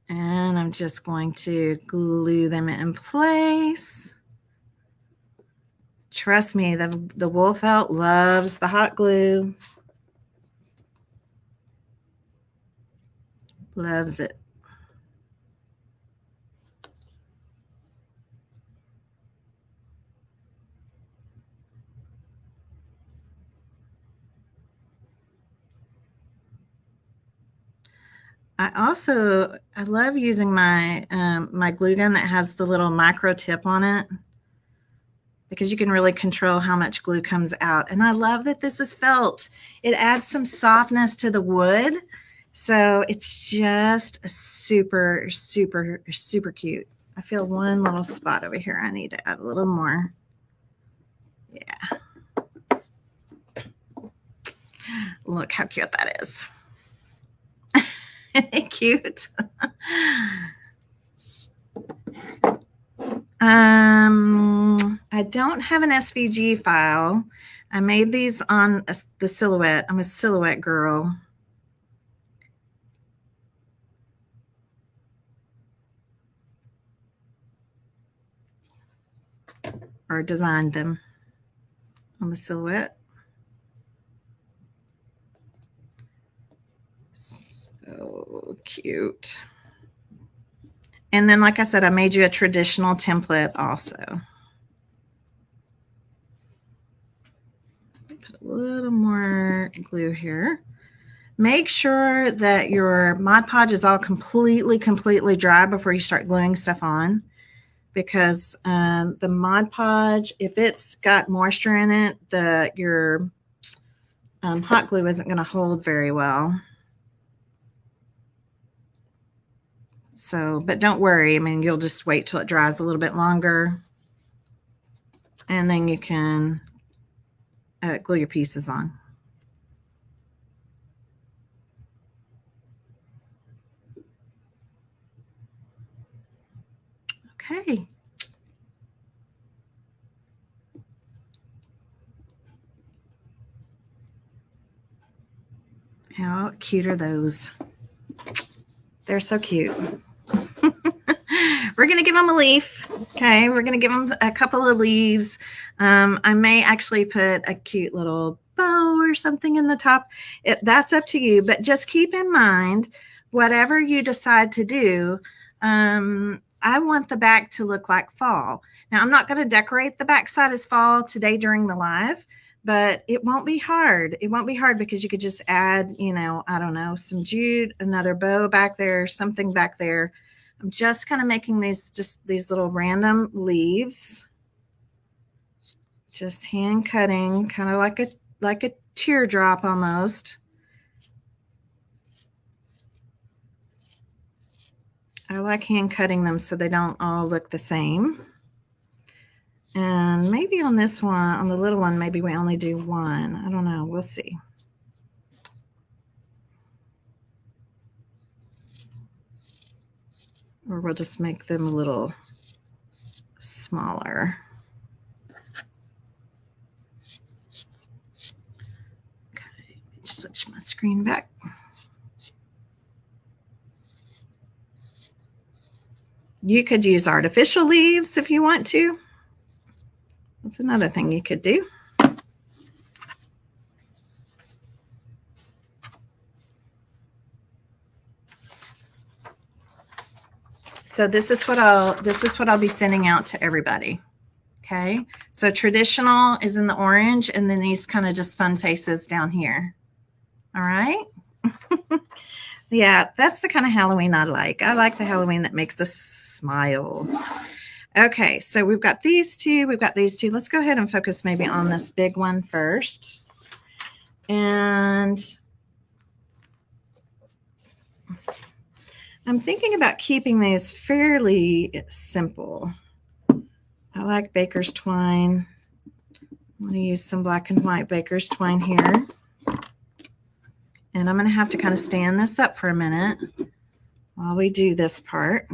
And I'm just going to glue them in place. Trust me, the wool felt loves the hot glue. Loves it. I love using my my glue gun that has the little micro tip on it, because you can really control how much glue comes out. And I love that this is felt. It adds some softness to the wood. So it's just super, super, super cute. I feel one little spot over here. I need to add a little more. Yeah. Look how cute that is. Isn't it cute? I don't have an SVG file. I made these on the silhouette. I'm a silhouette girl. Or designed them on the silhouette. So cute. And then, like I said, I made you a traditional template also. Put a little more glue here. Make sure that your Mod Podge is all completely dry before you start gluing stuff on, because the Mod Podge, if it's got moisture in it, your hot glue isn't going to hold very well. So, but don't worry. I mean, you'll just wait till it dries a little bit longer, and then you can glue your pieces on. Okay. How cute are those? They're so cute. We're going to give them a leaf. Okay. We're going to give them a couple of leaves. I may actually put a cute little bow or something in the top. That's up to you, but just keep in mind, whatever you decide to do, I want the back to look like fall. Now, I'm not going to decorate the back side as fall today during the live, but it won't be hard. It won't be hard because you could just add, you know, I don't know, some jute, another bow back there, something back there. I'm just kind of making just these little random leaves, just hand cutting, kind of like a teardrop almost. I like hand cutting them so they don't all look the same. And maybe on this one, on the little one, maybe we only do one. I don't know. We'll see. Or we'll just make them a little smaller. Okay, just switch my screen back. You could use artificial leaves if you want to. That's another thing you could do. So this is what I'll be sending out to everybody. Okay. So traditional is in the orange, and then these kind of just fun faces down here. All right. Yeah, that's the kind of Halloween I like. I like the Halloween that makes us smile. Okay, so we've got these two. We've got these two. Let's go ahead and focus maybe on this big one first. And I'm thinking about keeping these fairly simple. I like baker's twine. I'm going to use some black and white baker's twine here. And I'm going to have to kind of stand this up for a minute while we do this part.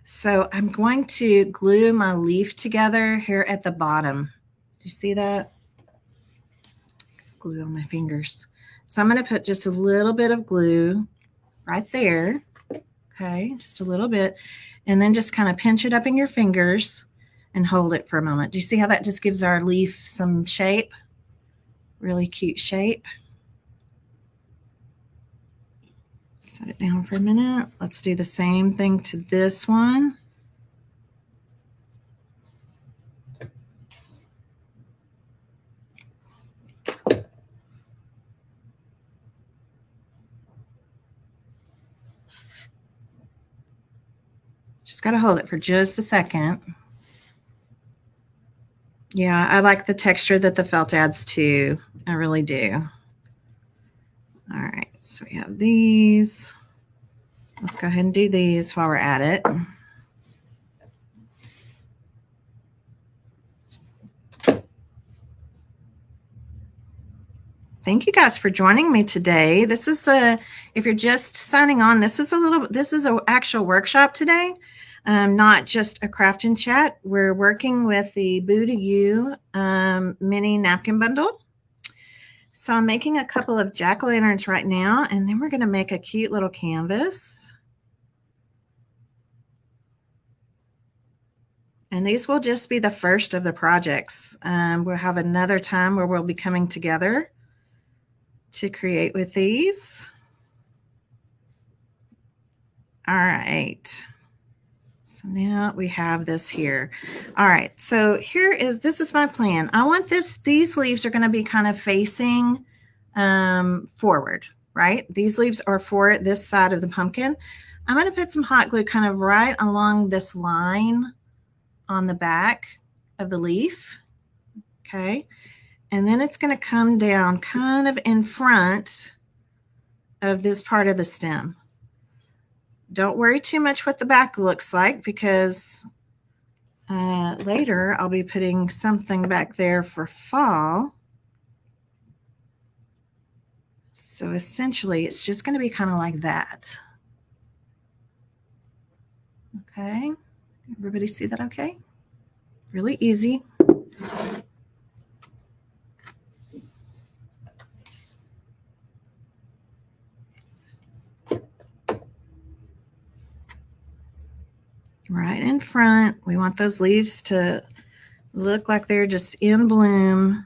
So I'm going to glue my leaf together here at the bottom. Do you see that? Glue on my fingers. So I'm going to put just a little bit of glue right there. Okay, just a little bit. And then just kind of pinch it up in your fingers and hold it for a moment. Do you see how that just gives our leaf some shape? Really cute shape. Set it down for a minute. Let's do the same thing to this one. Just got to hold it for just a second. Yeah, I like the texture that the felt adds too. I really do. All right, so we have these. Let's go ahead and do these while we're at it. Thank you guys for joining me today. This is if you're just signing on, this is an actual workshop today, not just a craft and chat. We're working with the Boo to You mini napkin bundle. So I'm making a couple of jack-o'-lanterns right now, and then we're going to make a cute little canvas. And these will just be the first of the projects. We'll have another time where we'll be coming together to create with these. All right. So now we have this here. All right. So this is my plan. I want these leaves are going to be kind of facing forward, right? These leaves are for this side of the pumpkin. I'm going to put some hot glue kind of right along this line on the back of the leaf. Okay. And then it's going to come down kind of in front of this part of the stem. Don't worry too much what the back looks like, because later I'll be putting something back there for fall. So essentially it's just going to be kind of like that. Okay. Everybody see that okay? Really easy. Right in front. We want those leaves to look like they're just in bloom.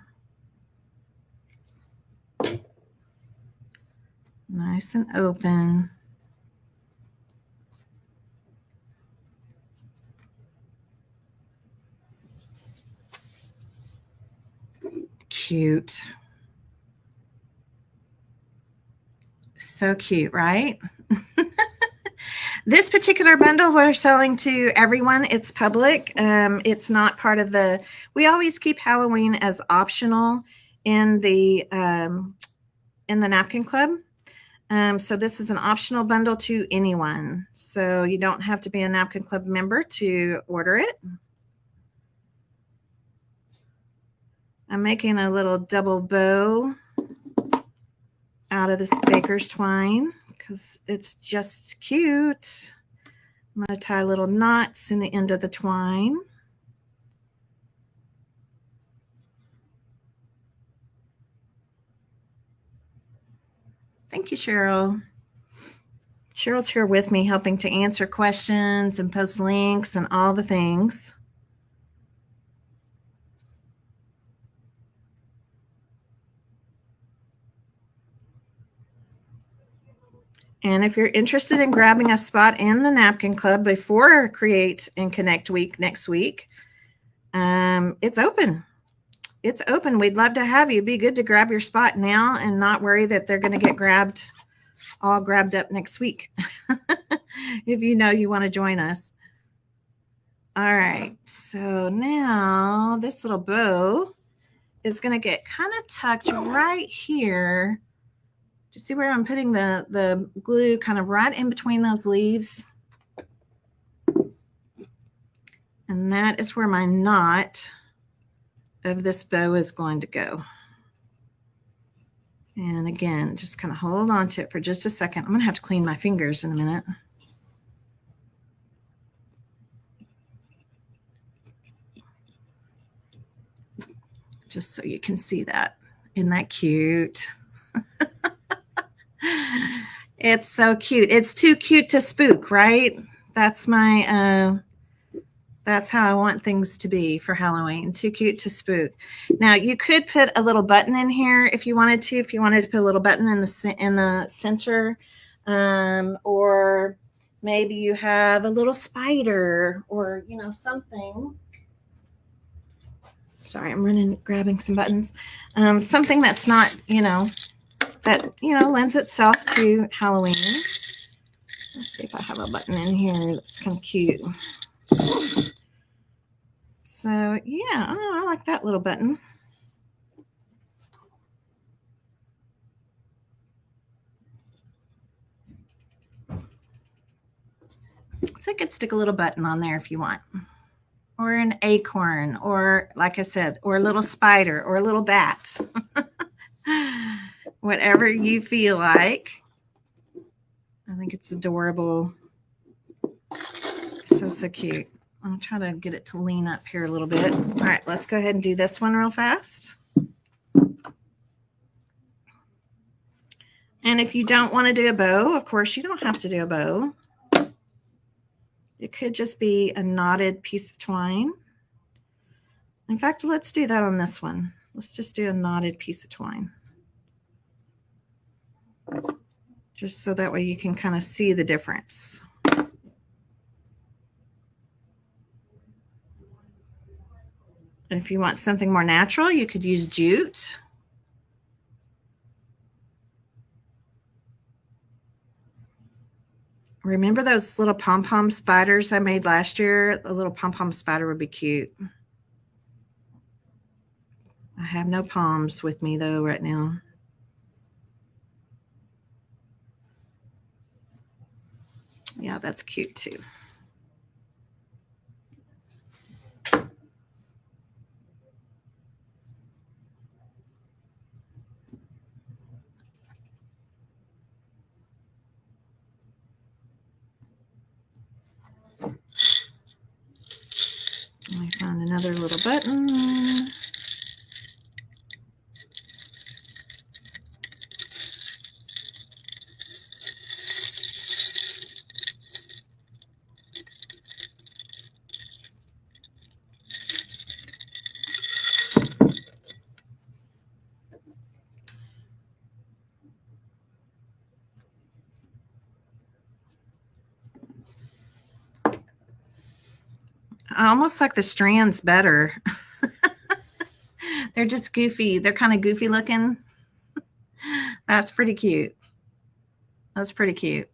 Nice and open. cute. So cute, right? This particular bundle we're selling to everyone. It's public. It's not part of the, we always keep Halloween as optional in the Napkin Club. So this is an optional bundle to anyone. So you don't have to be a Napkin Club member to order it. I'm making a little double bow out of this baker's twine because it's just cute. I'm going to tie little knots in the end of the twine. Thank you, Cheryl. Cheryl's here with me helping to answer questions and post links and all the things. And if you're interested in grabbing a spot in the Napkin Club before Create and Connect Week next week, it's open. It's open. We'd love to have you. Be good to grab your spot now and not worry that they're going to get all grabbed up next week if you know you want to join us. All right. So now this little bow is going to get kind of tucked right here. Do you see where I'm putting the glue kind of right in between those leaves? And that is where my knot of this bow is going to go. And again, just kind of hold on to it for just a second. I'm going to have to clean my fingers in a minute. Just so you can see that. Isn't that cute? It's so cute. It's too cute to spook, right? That's my that's how I want things to be for Halloween. Too cute to spook. Now you could put a little button in here if you wanted to. If you wanted to put a little button in the center, or maybe you have a little spider or something. Sorry, I'm grabbing some buttons. Something that's not that lends itself to Halloween. Let's see if I have a button in here that's kind of cute. So yeah, I like that little button. So you could stick a little button on there if you want, or an acorn, or like I said, or a little spider, or a little bat. Whatever you feel like. I think it's adorable. So cute. I'll try to get it to lean up here a little bit. All right, let's go ahead and do this one real fast. And if you don't want to do a bow, of course, you don't have to do a bow. It could just be a knotted piece of twine. In fact, let's do that on this one. Let's just do a knotted piece of twine. Just so that way you can kind of see the difference. And if you want something more natural, you could use jute. Remember those little pom-pom spiders I made last year? A little pom-pom spider would be cute. I have no poms with me though right now. Yeah, that's cute too. I found another little button. I almost like the strands better. They're just goofy. They're kind of goofy looking. That's pretty cute. That's pretty cute.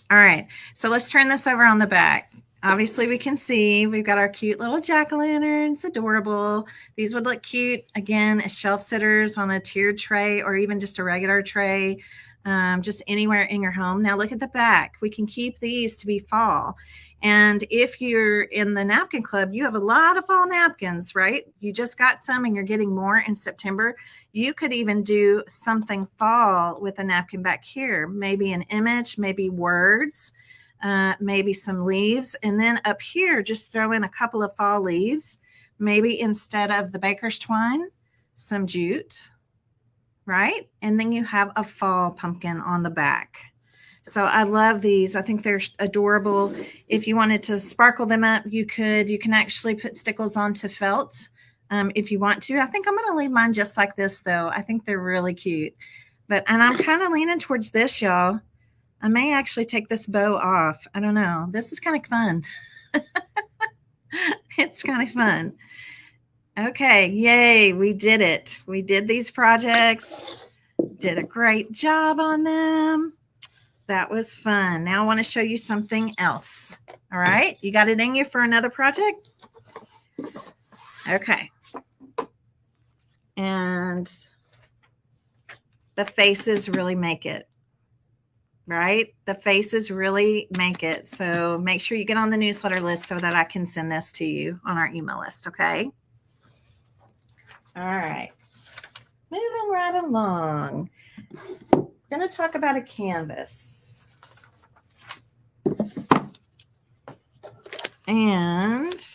All right, so let's turn this over on the back. Obviously, we can see we've got our cute little jack-o'-lanterns, adorable. These would look cute, again, as shelf sitters on a tiered tray or even just a regular tray, just anywhere in your home. Now look at the back. We can keep these to be fall. And if you're in the Napkin Club, you have a lot of fall napkins, right? You just got some and you're getting more in September. You could even do something fall with a napkin back here, maybe an image, maybe words, maybe some leaves. And then up here, just throw in a couple of fall leaves, maybe instead of the baker's twine, some jute, right? And then you have a fall pumpkin on the back. So I love these. I think they're adorable. If you wanted to sparkle them up, you could. You can actually put stickles onto felt if you want to. I think I'm going to leave mine just like this, though. I think they're really cute. And I'm kind of leaning towards this, y'all. I may actually take this bow off. I don't know. This is kind of fun. It's kind of fun. Okay, yay, we did it. We did these projects. Did a great job on them. That was fun. Now I want to show you something else. All right, you got it in you for another project? Okay. And the faces really make it, right? The faces really make it. So make sure you get on the newsletter list so that I can send this to you on our email list, okay? All right. Moving right along. I'm going to talk about a canvas. And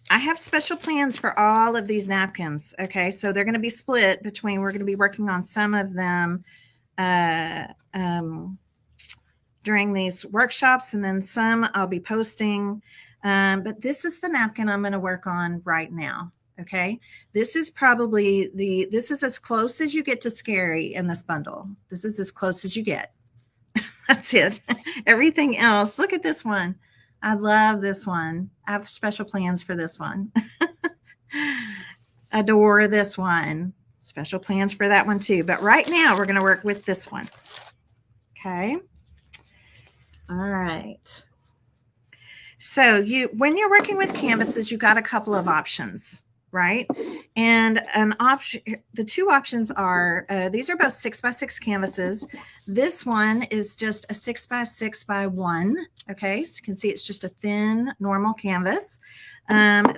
I have special plans for all of these napkins. Okay, so they're going to be split between, we're going to be working on some of them during these workshops, and then some I'll be posting. But this is the napkin I'm going to work on right now. Okay, this is probably this is as close as you get to scary in this bundle. This is as close as you get. That's it. Everything else, look at this one. I love this one. I have special plans for this one. Adore this one. Special plans for that one too. But right now we're going to work with this one. Okay. All right. So when you're working with canvases, you got a couple of options, right? And the two options are, these are both 6x6 canvases. This one is just a 6x6x1. Okay, so you can see it's just a thin, normal canvas.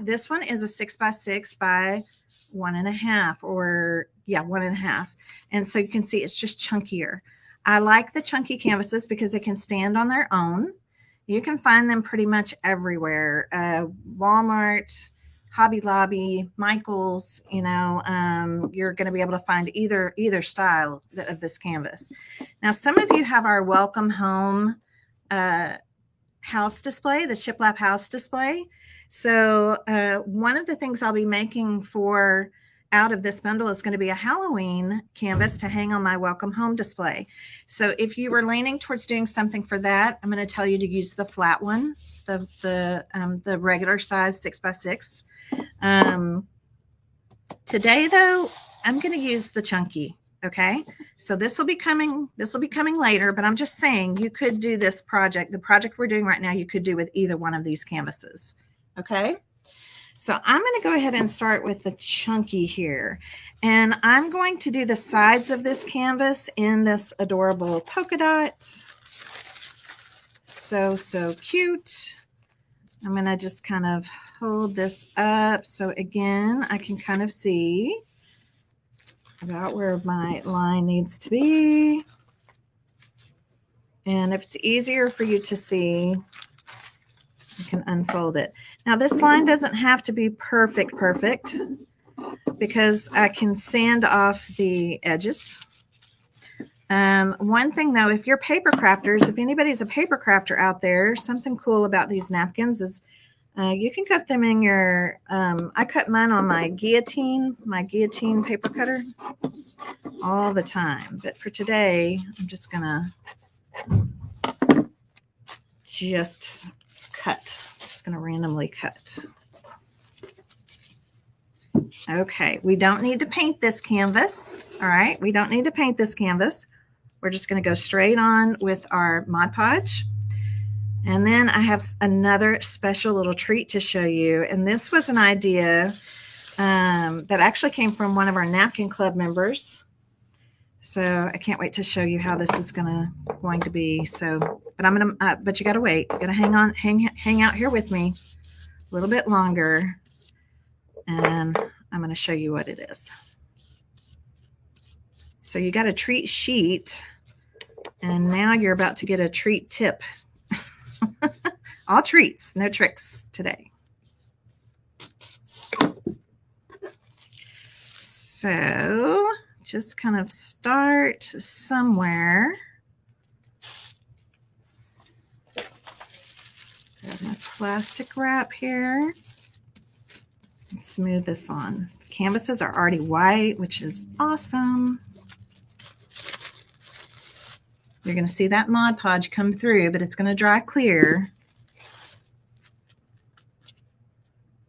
This one is a 6x6x1.5, or yeah, 1.5. And so you can see it's just chunkier. I like the chunky canvases because they can stand on their own. You can find them pretty much everywhere. Walmart, Hobby Lobby, Michael's, you're going to be able to find either style of this canvas. Now, some of you have our Welcome Home house display, the shiplap house display. So one of the things I'll be making out of this bundle is going to be a Halloween canvas to hang on my Welcome Home display. So if you were leaning towards doing something for that, I'm going to tell you to use the flat one, the regular size 6x6. Today though, I'm going to use the chunky. Okay, so this will be coming later, but I'm just saying you could do this project, the project we're doing right now, you could do with either one of these canvases. Okay, so I'm going to go ahead and start with the chunky here, and I'm going to do the sides of this canvas in this adorable polka dot. So cute. I'm going to just kind of hold this up so again I can kind of see about where my line needs to be. And if it's easier for you to see, you can unfold it. Now this line doesn't have to be perfect because I can sand off the edges. One thing though, if you're paper crafters, if anybody's a paper crafter out there, something cool about these napkins is you can cut them in your, I cut mine on my guillotine paper cutter all the time. But for today, I'm just going to cut. Just going to randomly cut. Okay, we don't need to paint this canvas. All right, we don't need to paint this canvas. We're just going to go straight on with our Mod Podge. And then I have another special little treat to show you. And this was an idea that actually came from one of our Napkin Club members. So I can't wait to show you how this is going to be. So, but I'm going to, but you got to wait. You got to hang out here with me a little bit longer. And I'm going to show you what it is. So you got a treat sheet, and now you're about to get a treat tip. All treats, no tricks today. So just kind of start somewhere. Grab my plastic wrap here and smooth this on. The canvases are already white, which is awesome. You're going to see that Mod Podge come through, but it's going to dry clear.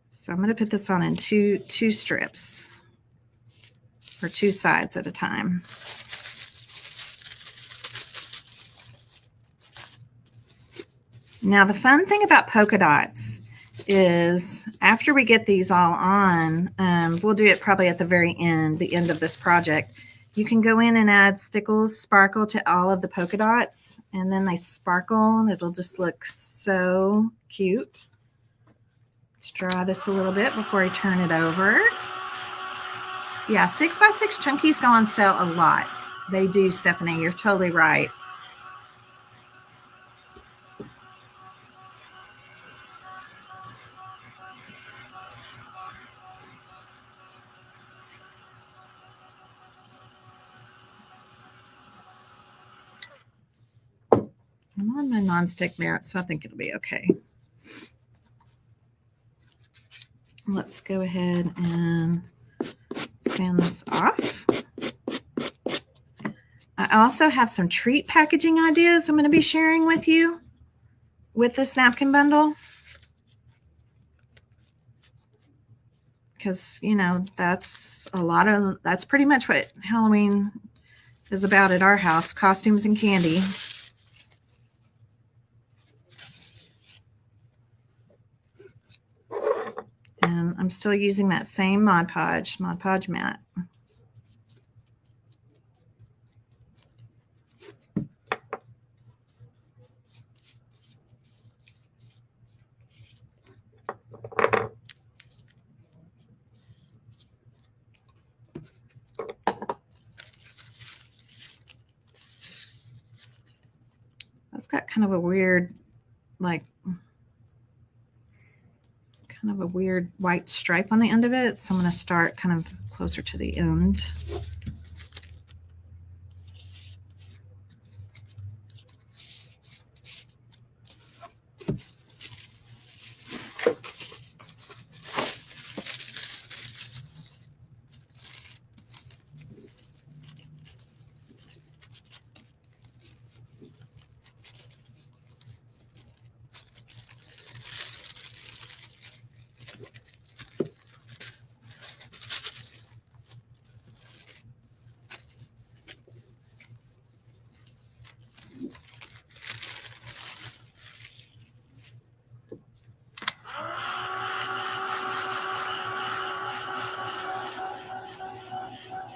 So I'm going to put this on in two strips, or two sides at a time. Now the fun thing about polka dots is after we get these all on, we'll do it probably at the very end, the end of this project. You can go in and add stickles, sparkle to all of the polka dots, and then they sparkle and it'll just look so cute. Let's draw this a little bit before I turn it over. Yeah, 6x6 chunkies go on sale a lot. They do, Stephanie. You're totally right. I'm on my nonstick mat, so I think it'll be okay. Let's go ahead and sand this off. I also have some treat packaging ideas I'm going to be sharing with you with this napkin bundle. Because, you know, that's pretty much what Halloween is about at our house, costumes and candy. And I'm still using that same Mod Podge mat. That's got kind of a weird, like, kind of a weird white stripe on the end of it. So I'm going to start kind of closer to the end.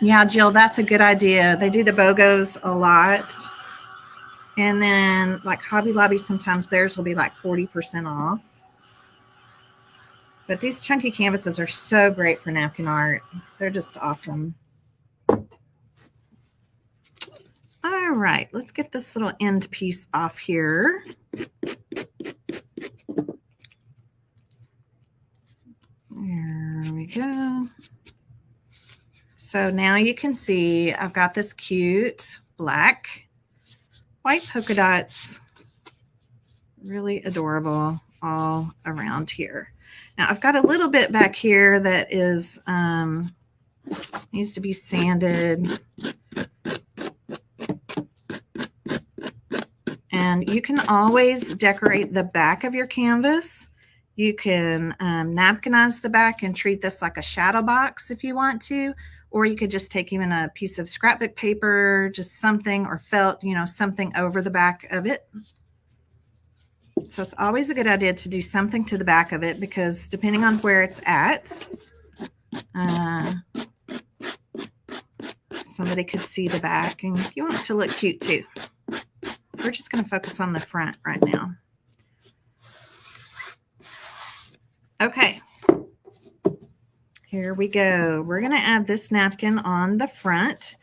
Yeah, Jill, that's a good idea. They do the BOGOs a lot. And then like Hobby Lobby, sometimes theirs will be like 40% off. But these chunky canvases are so great for napkin art. They're just awesome. All right, let's get this little end piece off here. There we go. So now you can see I've got this cute black, white polka dots. Really adorable all around here. Now I've got a little bit back here that is needs to be sanded. And you can always decorate the back of your canvas You can napkinize the back and treat this like a shadow box if you want to, or you could just take even a piece of scrapbook paper, just something, or felt, you know, something over the back of it. So it's always a good idea to do something to the back of it, because depending on where it's at, somebody could see the back, and you want it to look cute too. We're just going to focus on the front right now. Okay, here we go. We're going to add this napkin on the front,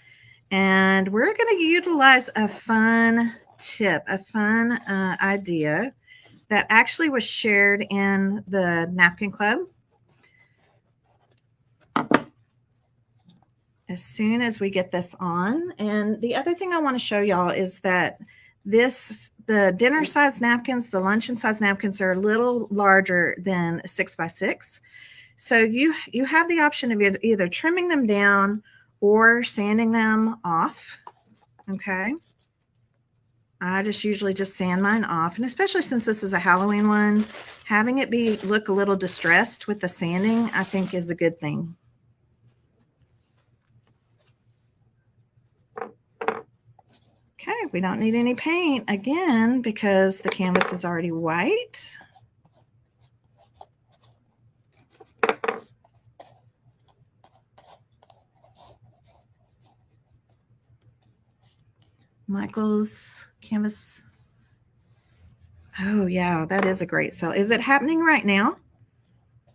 and we're going to utilize a fun tip, a fun idea that actually was shared in the Napkin Club. As soon as we get this on. And the other thing I want to show y'all is that the dinner size napkins, the luncheon size napkins are a little larger than 6x6. So you have the option of either trimming them down or sanding them off. Okay. I just usually just sand mine off, and especially since this is a Halloween one, having it look a little distressed with the sanding, I think is a good thing. Okay, we don't need any paint again because the canvas is already white. Michael's canvas. Oh yeah, that is a great sale. Is it happening right now?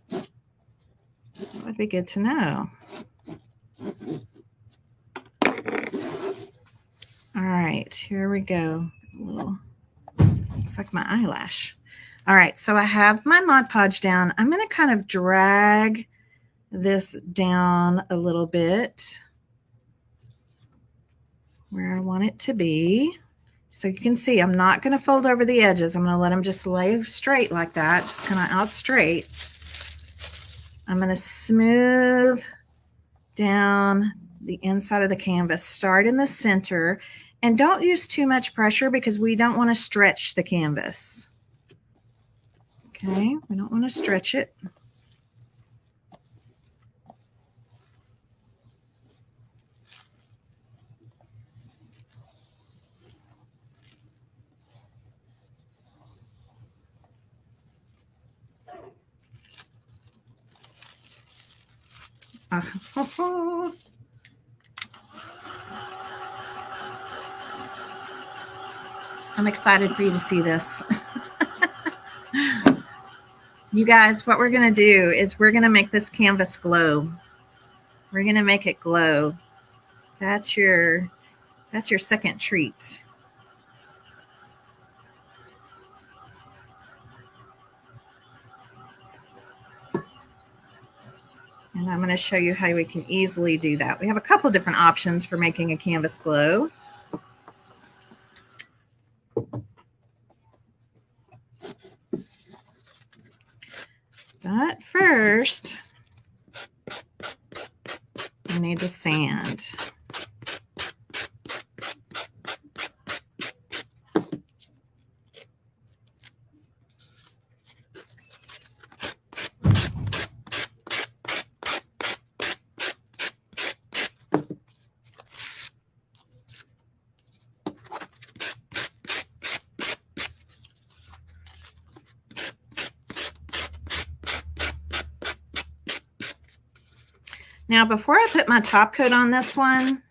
That would be good to know. All right, here we go. Looks like my eyelash. All right, so I have my Mod Podge down. I'm going to kind of drag this down a little bit where I want it to be. So you can see I'm not going to fold over the edges. I'm going to let them just lay straight like that, just kind of out straight. I'm going to smooth down the inside of the canvas. Start in the center, and don't use too much pressure because we don't want to stretch the canvas. Okay, we don't want to stretch it. I'm excited for you to see this. You guys, what we're going to do is we're going to make this canvas glow. We're going to make it glow. That's your second treat. And I'm going to show you how we can easily do that. We have a couple different options for making a canvas glow. But first, we need to sand. Now, before I put my top coat on this one,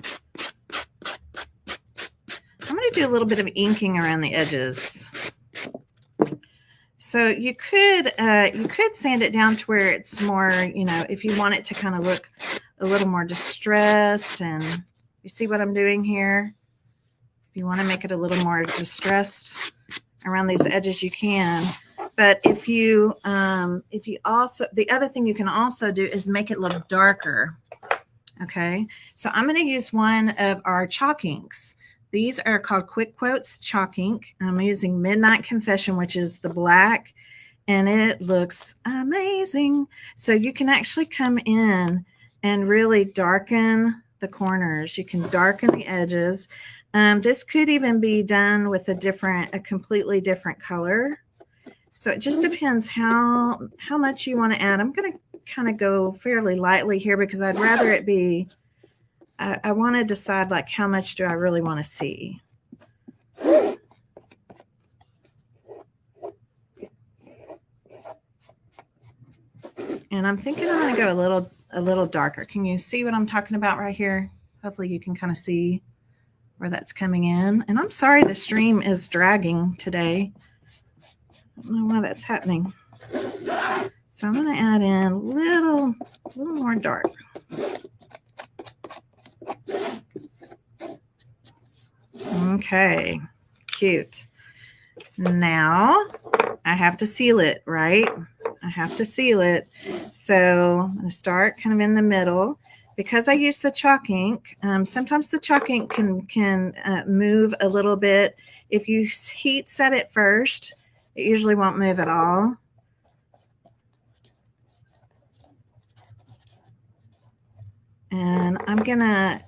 I'm going to do a little bit of inking around the edges. So you could sand it down to where it's more, you know, if you want it to kind of look a little more distressed. And you see what I'm doing here? If you want to make it a little more distressed around these edges, you can. But if you also, the other thing you can also do is make it look darker. Okay, so I'm going to use one of our chalk inks. These are called Quick Quotes chalk ink. I'm using Midnight Confession, which is the black, and it looks amazing. So you can actually come in and really darken the corners. You can darken the edges. This could even be done with a completely different color. So it just depends how much you want to add. I'm going to kind of go fairly lightly here because I'd rather it be, I want to decide like how much do I really want to see. And I'm thinking I'm going to go a little darker. Can you see what I'm talking about right here? Hopefully you can kind of see where that's coming in. And I'm sorry the stream is dragging today. I don't know why that's happening. So I'm going to add in a little more dark. Okay, cute. Now I have to seal it, right? I have to seal it. So I'm going to start kind of in the middle. Because I use the chalk ink, sometimes the chalk ink can move a little bit. If you heat set it first, it usually won't move at all. And I'm gonna,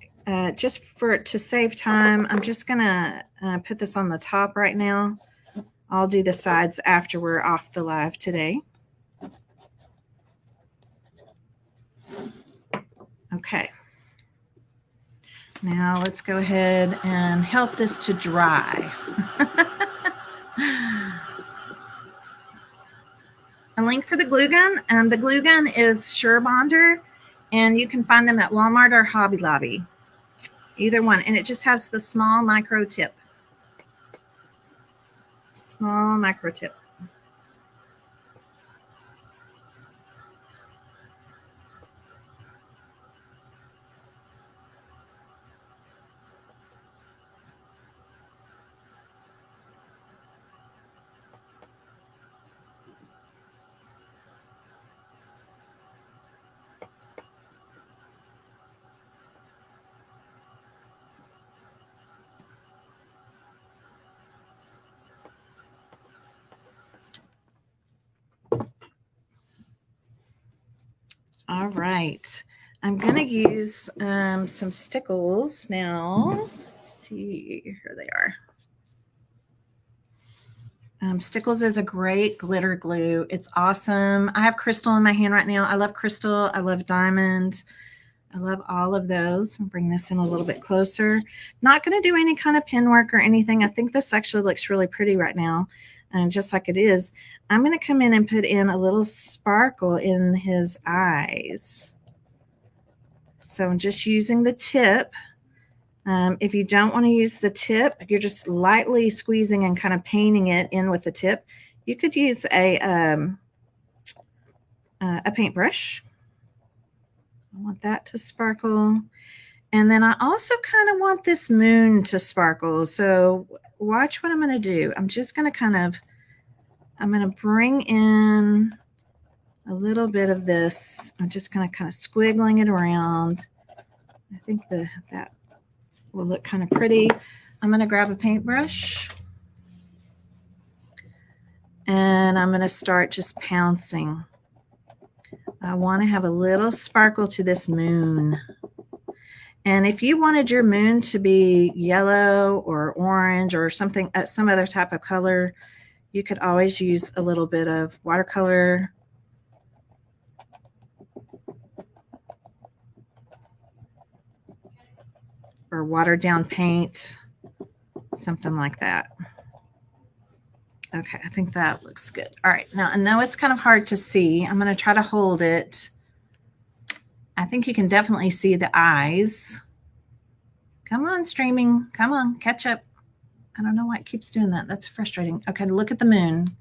just to save time, I'm just gonna put this on the top right now. I'll do the sides after we're off the live today. Okay. Now let's go ahead and help this to dry. A link for the glue gun. The glue gun is Sure Bonder, and you can find them at Walmart or Hobby Lobby. Either one. And it just has the small micro tip. Small micro tip. All right. I'm going to use some stickles now. Let's see, here they are. Stickles is a great glitter glue. It's awesome. I have crystal in my hand right now. I love crystal. I love diamond. I love all of those. I'll bring this in a little bit closer. Not going to do any kind of pin work or anything. I think this actually looks really pretty right now. And just like it is, I'm going to come in and put in a little sparkle in his eyes. So I'm just using the tip. If you don't want to use the tip, you're just lightly squeezing and kind of painting it in with the tip. You could use a paintbrush. I want that to sparkle. And then I also kind of want this moon to sparkle. So watch what I'm going to do. I'm just going to I'm going to bring in a little bit of this. I'm just going to kind of squiggling it around. I think that will look kind of pretty. I'm going to grab a paintbrush and I'm going to start just pouncing. I want to have a little sparkle to this moon. And if you wanted your moon to be yellow or orange or something, some other type of color, you could always use a little bit of watercolor. Or watered down paint, something like that. Okay, I think that looks good. All right, now I know it's kind of hard to see. I'm going to try to hold it. I think you can definitely see the eyes. Come on, streaming. Come on, catch up. I don't know why it keeps doing that. That's frustrating. Okay, look at the moon.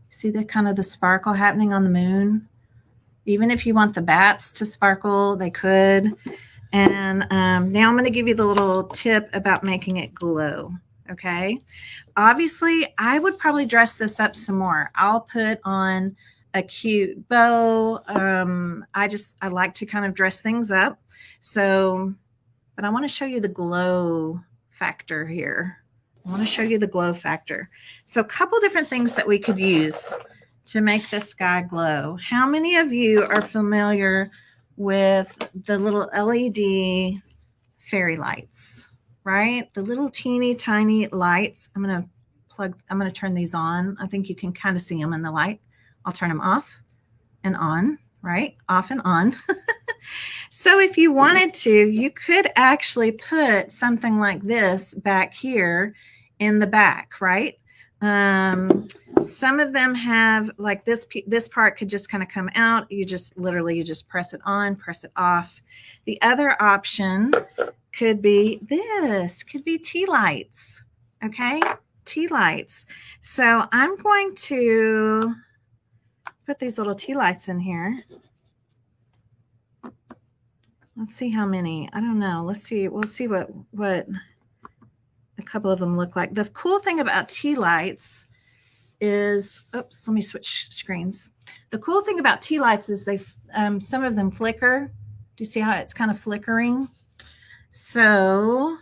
See the kind of the sparkle happening on the moon? Even if you want the bats to sparkle, they could. And now I'm going to give you the little tip about making it glow. Okay. Obviously, I would probably dress this up some more. I'll put on a cute bow. I like to kind of dress things up. So, but I want to show you the glow factor here. I want to show you the glow factor. So a couple different things that we could use to make this guy glow. How many of you are familiar with the little LED fairy lights, right? The little teeny tiny lights. I'm going to I'm going to turn these on. I think you can kind of see them in the light. I'll turn them off and on, right? Off and on. So if you wanted to, you could actually put something like this back here in the back, right? Some of them have like this part could just kind of come out. You just press it on, press it off. The other option could be tea lights. Okay, tea lights. So I'm going to put these little tea lights in here. Let's see how many. I don't know. Let's see. We'll see what a couple of them look like. The cool thing about tea lights is, oops, let me switch screens. The cool thing about tea lights is some of them flicker. Do you see how it's kind of flickering? So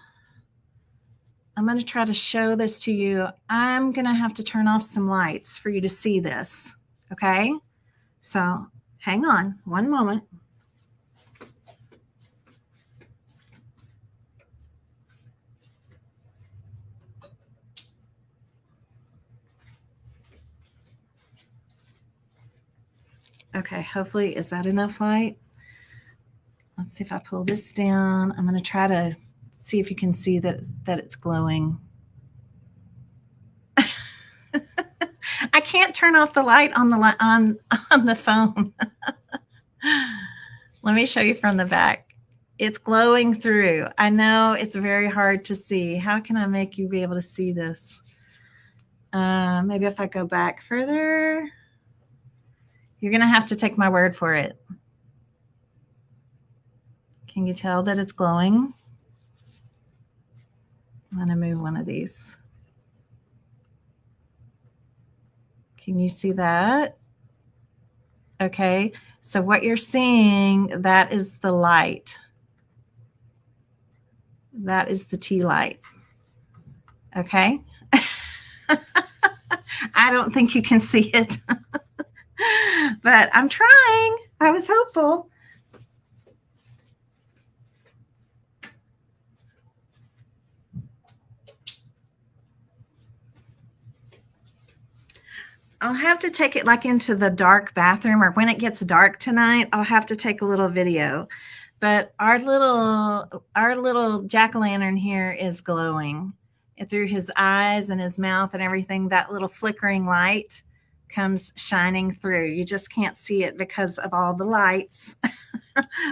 I'm going to try to show this to you. I'm going to have to turn off some lights for you to see this. Okay. So hang on one moment. Okay, hopefully, is that enough light? Let's see if I pull this down. I'm going to try to see if you can see that it's glowing. I can't turn off the light on the phone. Let me show you from the back. It's glowing through. I know it's very hard to see. How can I make you be able to see this? Maybe if I go back further. You're going to have to take my word for it. Can you tell that it's glowing? I'm going to move one of these. Can you see that? Okay, so what you're seeing, that is the light. That is the tea light. Okay. I don't think you can see it, but I'm trying. I was hopeful. I'll have to take it like into the dark bathroom, or when it gets dark tonight, I'll have to take a little video. But our little jack-o'-lantern here is glowing. And through his eyes and his mouth and everything, that little flickering light comes shining through. You just can't see it because of all the lights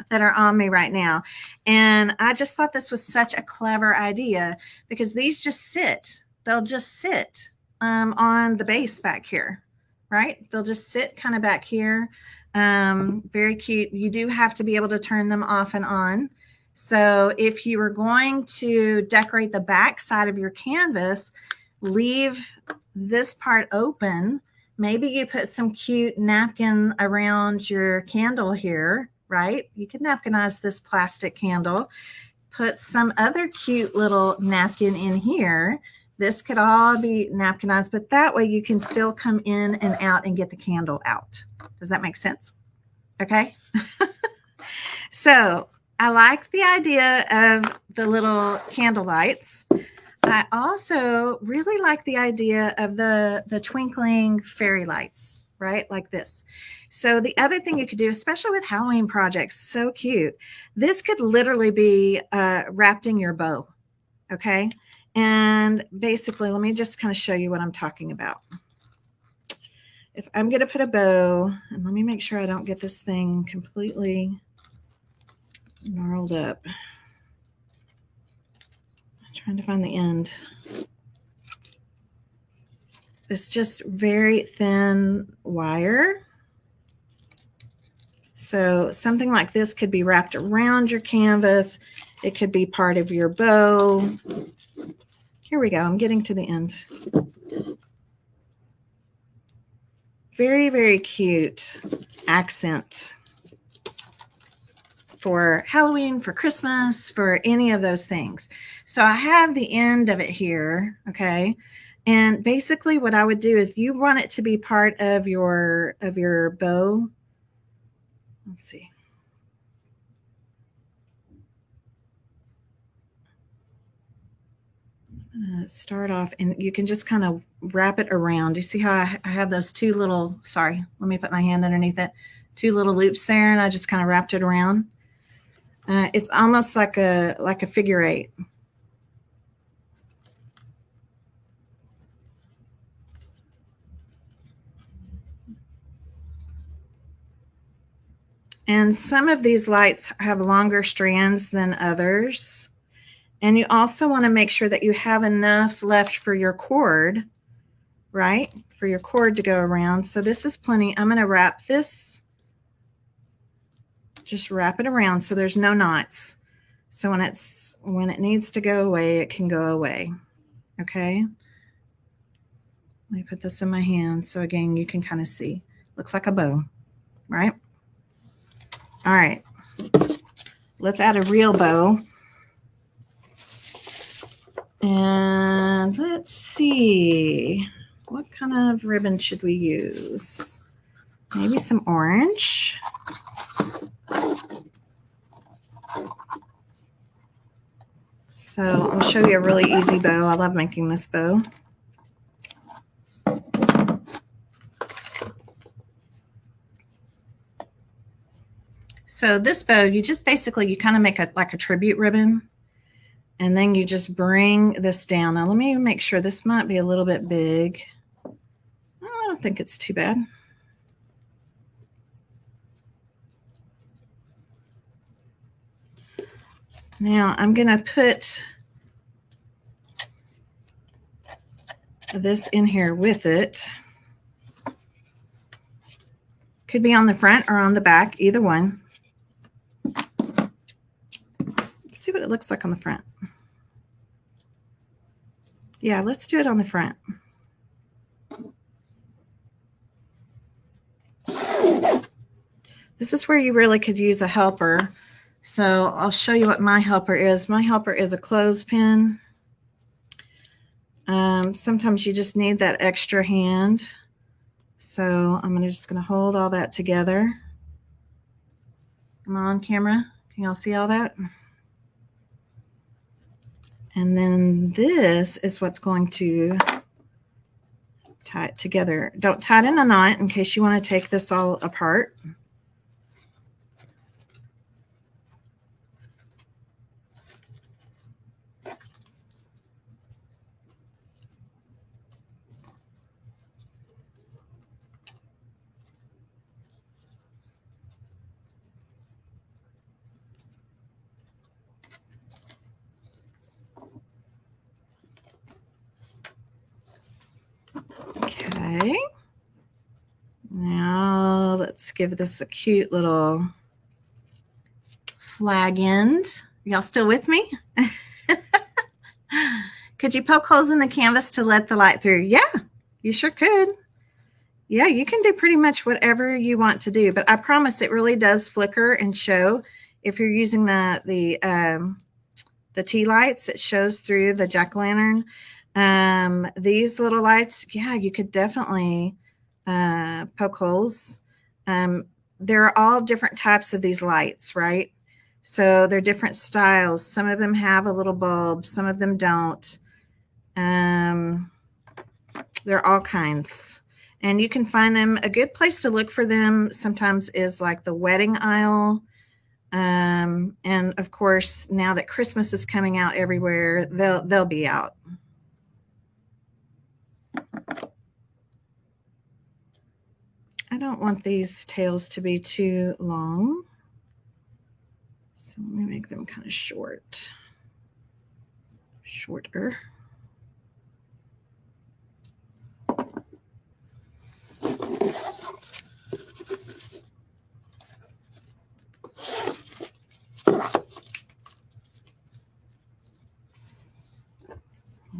that are on me right now. And I just thought this was such a clever idea because these just sit. They'll just sit on the base back here, right? They'll just sit kind of back here. Very cute. You do have to be able to turn them off and on. So if you were going to decorate the back side of your canvas, leave this part open. Maybe you put some cute napkin around your candle here, right? You can napkinize this plastic candle. Put some other cute little napkin in here. This could all be napkinized, but that way you can still come in and out and get the candle out. Does that make sense? Okay. So I like the idea of the little candle lights. I also really like the idea of the twinkling fairy lights, right? Like this. So the other thing you could do, especially with Halloween projects, so cute. This could literally be wrapped in your bow. Okay. And basically, let me just kind of show you what I'm talking about. If I'm going to put a bow, and let me make sure I don't get this thing completely gnarled up. I'm trying to find the end. It's just very thin wire. So something like this could be wrapped around your canvas. It could be part of your bow. Here we go. I'm getting to the end. Very, very cute accent for Halloween, for Christmas, for any of those things. So I have the end of it here, okay? And basically what I would do, if you want it to be part of your bow, let's see. Start off, and you can just kind of wrap it around. You see how I have those two little, sorry, let me put my hand underneath it, two little loops there, and I just kind of wrapped it around. It's almost like a figure eight. And some of these lights have longer strands than others. And you also want to make sure that you have enough left for your cord, right? For your cord to go around. So this is plenty. I'm going to wrap this, just wrap it around so there's no knots. So when it needs to go away, it can go away. Okay. Let me put this in my hand so again you can kind of see. Looks like a bow, right? All right. Let's add a real bow. And let's see, what kind of ribbon should we use? Maybe some orange. So I'll show you a really easy bow. I love making this bow. So this bow, you just basically, you kind of make like a tribute ribbon. And then you just bring this down. Now let me make sure, this might be a little bit big. I don't think it's too bad. Now I'm going to put this in here with it. Could be on the front or on the back, either one. Let's see what it looks like on the front. Yeah, let's do it on the front. This is where you really could use a helper. So I'll show you what my helper is. My helper is a clothespin. Sometimes you just need that extra hand. So I'm just going to hold all that together. Am I on camera? Can y'all see all that? And then this is what's going to tie it together. Don't tie it in a knot in case you want to take this all apart. Okay. Now let's give this a cute little flag end. Y'all still with me? Could you poke holes in the canvas to let the light through? Yeah, you sure could. Yeah, you can do pretty much whatever you want to do, but I promise it really does flicker and show. If you're using the tea lights, it shows through the jack-o'-lantern. These little lights, yeah, you could definitely poke holes. There are all different types of these lights, right? So they're different styles. Some of them have a little bulb, some of them don't. They're all kinds. And you can find them. A good place to look for them sometimes is like the wedding aisle. And of course, now that Christmas is coming out everywhere, they'll be out. I don't want these tails to be too long. So let me make them kind of shorter.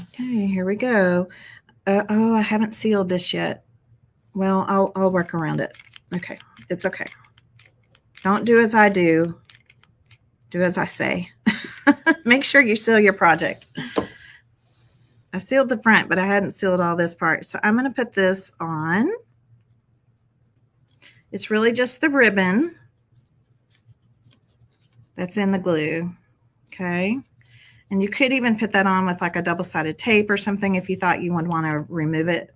Okay, here we go. Oh, I haven't sealed this yet. Well, I'll work around it. Okay, it's okay. Don't do as I do. Do as I say. Make sure you seal your project. I sealed the front, but I hadn't sealed all this part. So I'm going to put this on. It's really just the ribbon that's in the glue. Okay. And you could even put that on with like a double-sided tape or something if you thought you would want to remove it.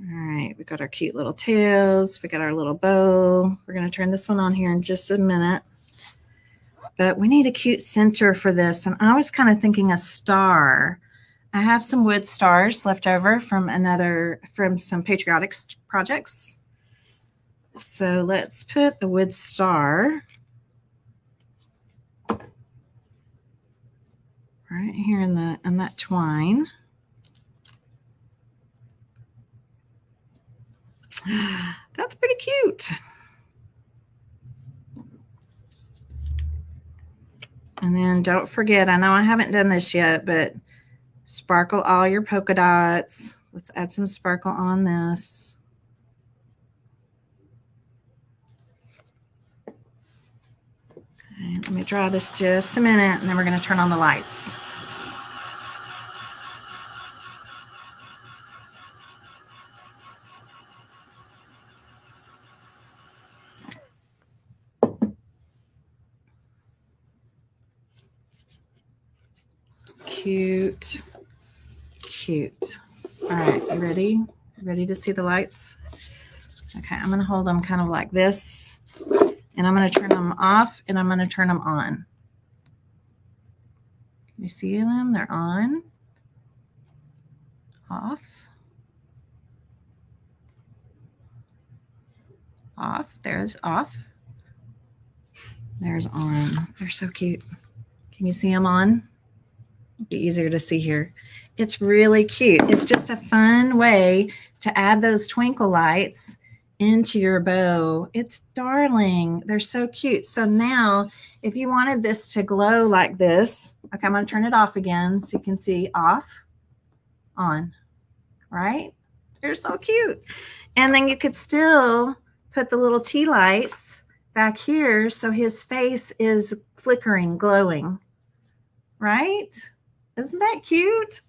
All right, we got our cute little tails. We got our little bow. We're going to turn this one on here in just a minute. But we need a cute center for this. And I was kind of thinking a star. I have some wood stars left over from some patriotic projects. So let's put a wood star right here in that twine. That's pretty cute. And then don't forget, I know I haven't done this yet, but sparkle all your polka dots. Let's add some sparkle on this. Okay, let me draw this just a minute, and then we're going to turn on the lights. Cute, cute. All right, you ready? Ready to see the lights? Okay, I'm going to hold them kind of like this, and I'm going to turn them off, and I'm going to turn them on. Can you see them? They're on, off, off. There's off. There's on. They're so cute. Can you see them on? Be easier to see here. It's really cute. It's just a fun way to add those twinkle lights into your bow. It's darling. They're so cute. So now if you wanted this to glow like this, okay, I'm going to turn it off again so you can see off, on, right? They're so cute. And then you could still put the little tea lights back here so his face is flickering, glowing, right? Isn't that cute?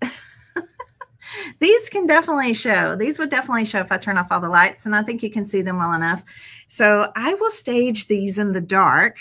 These can definitely show. These would definitely show if I turn off all the lights, and I think you can see them well enough. So I will stage these in the dark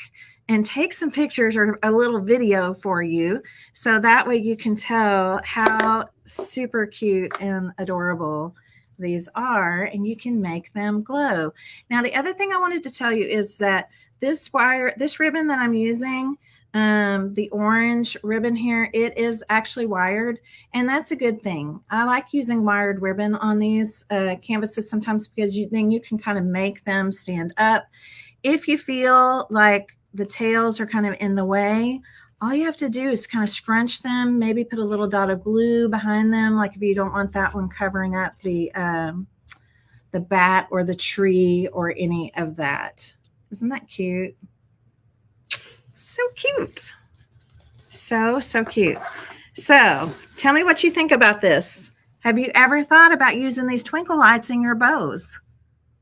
and take some pictures or a little video for you, so that way you can tell how super cute and adorable these are, and you can make them glow. Now, the other thing I wanted to tell you is that this ribbon that I'm using, the orange ribbon here, it is actually wired, and that's a good thing. I like using wired ribbon on these canvases sometimes because then you can kind of make them stand up. If you feel like the tails are kind of in the way, all you have to do is kind of scrunch them, maybe put a little dot of glue behind them, like if you don't want that one covering up the bat or the tree or any of that. Isn't that cute? So cute. So cute. So tell me what you think about this. Have you ever thought about using these twinkle lights in your bows?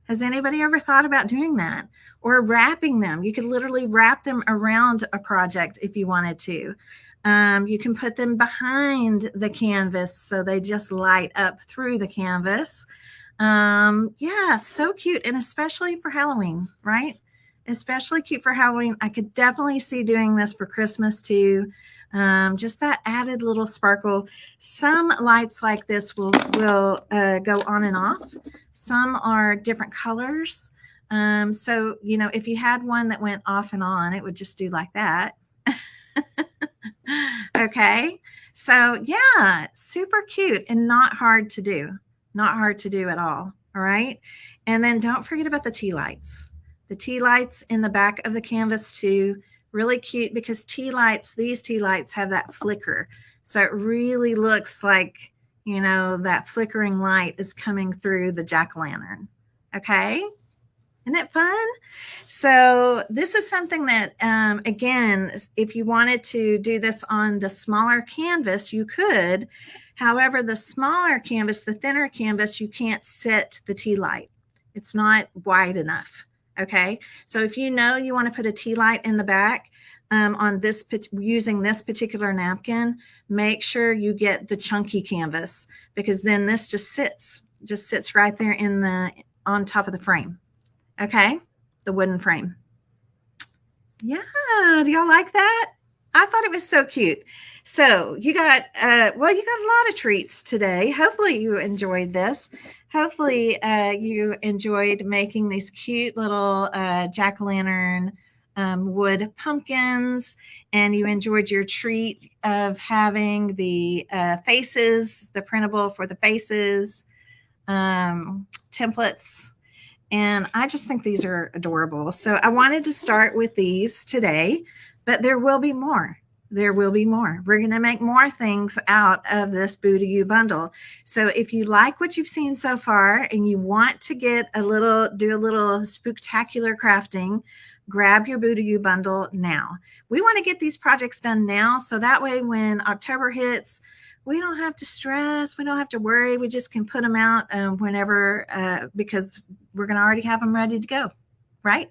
Has anybody ever thought about doing that? Or wrapping them? You could literally wrap them around a project if you wanted to. You can put them behind the canvas so they just light up through the canvas. Yeah, so cute. And especially for Halloween, right? Especially cute for Halloween. I could definitely see doing this for Christmas too. Just that added little sparkle. Some lights like this will go on and off. Some are different colors. So, you know, if you had one that went off and on, it would just do like that. Okay. So yeah, super cute and not hard to do. Not hard to do at all. All right. And then don't forget about the tea lights. The tea lights in the back of the canvas too, really cute because these tea lights have that flicker. So it really looks like, you know, that flickering light is coming through the jack-o'-lantern. Okay. Isn't it fun? So this is something that, again, if you wanted to do this on the smaller canvas, you could. However, the smaller canvas, the thinner canvas, you can't sit the tea light. It's not wide enough. Okay, so if you know you want to put a tea light in the back on this, using this particular napkin, make sure you get the chunky canvas, because then this just sits right there on top of the frame. Okay, the wooden frame. Yeah, do y'all like that? I thought it was so cute. So you got, well, you got a lot of treats today. Hopefully you enjoyed this. Hopefully you enjoyed making these cute little jack-o'-lantern wood pumpkins, and you enjoyed your treat of having the faces, the printable for the faces, templates. And I just think these are adorable. So I wanted to start with these today, but there will be more. There will be more. We're going to make more things out of this Boo to You bundle. So if you like what you've seen so far and you want to get a little, do a little spooktacular crafting, grab your Boo to You bundle now. We want to get these projects done now. So that way, when October hits, we don't have to stress. We don't have to worry. We just can put them out whenever because we're going to already have them ready to go, right?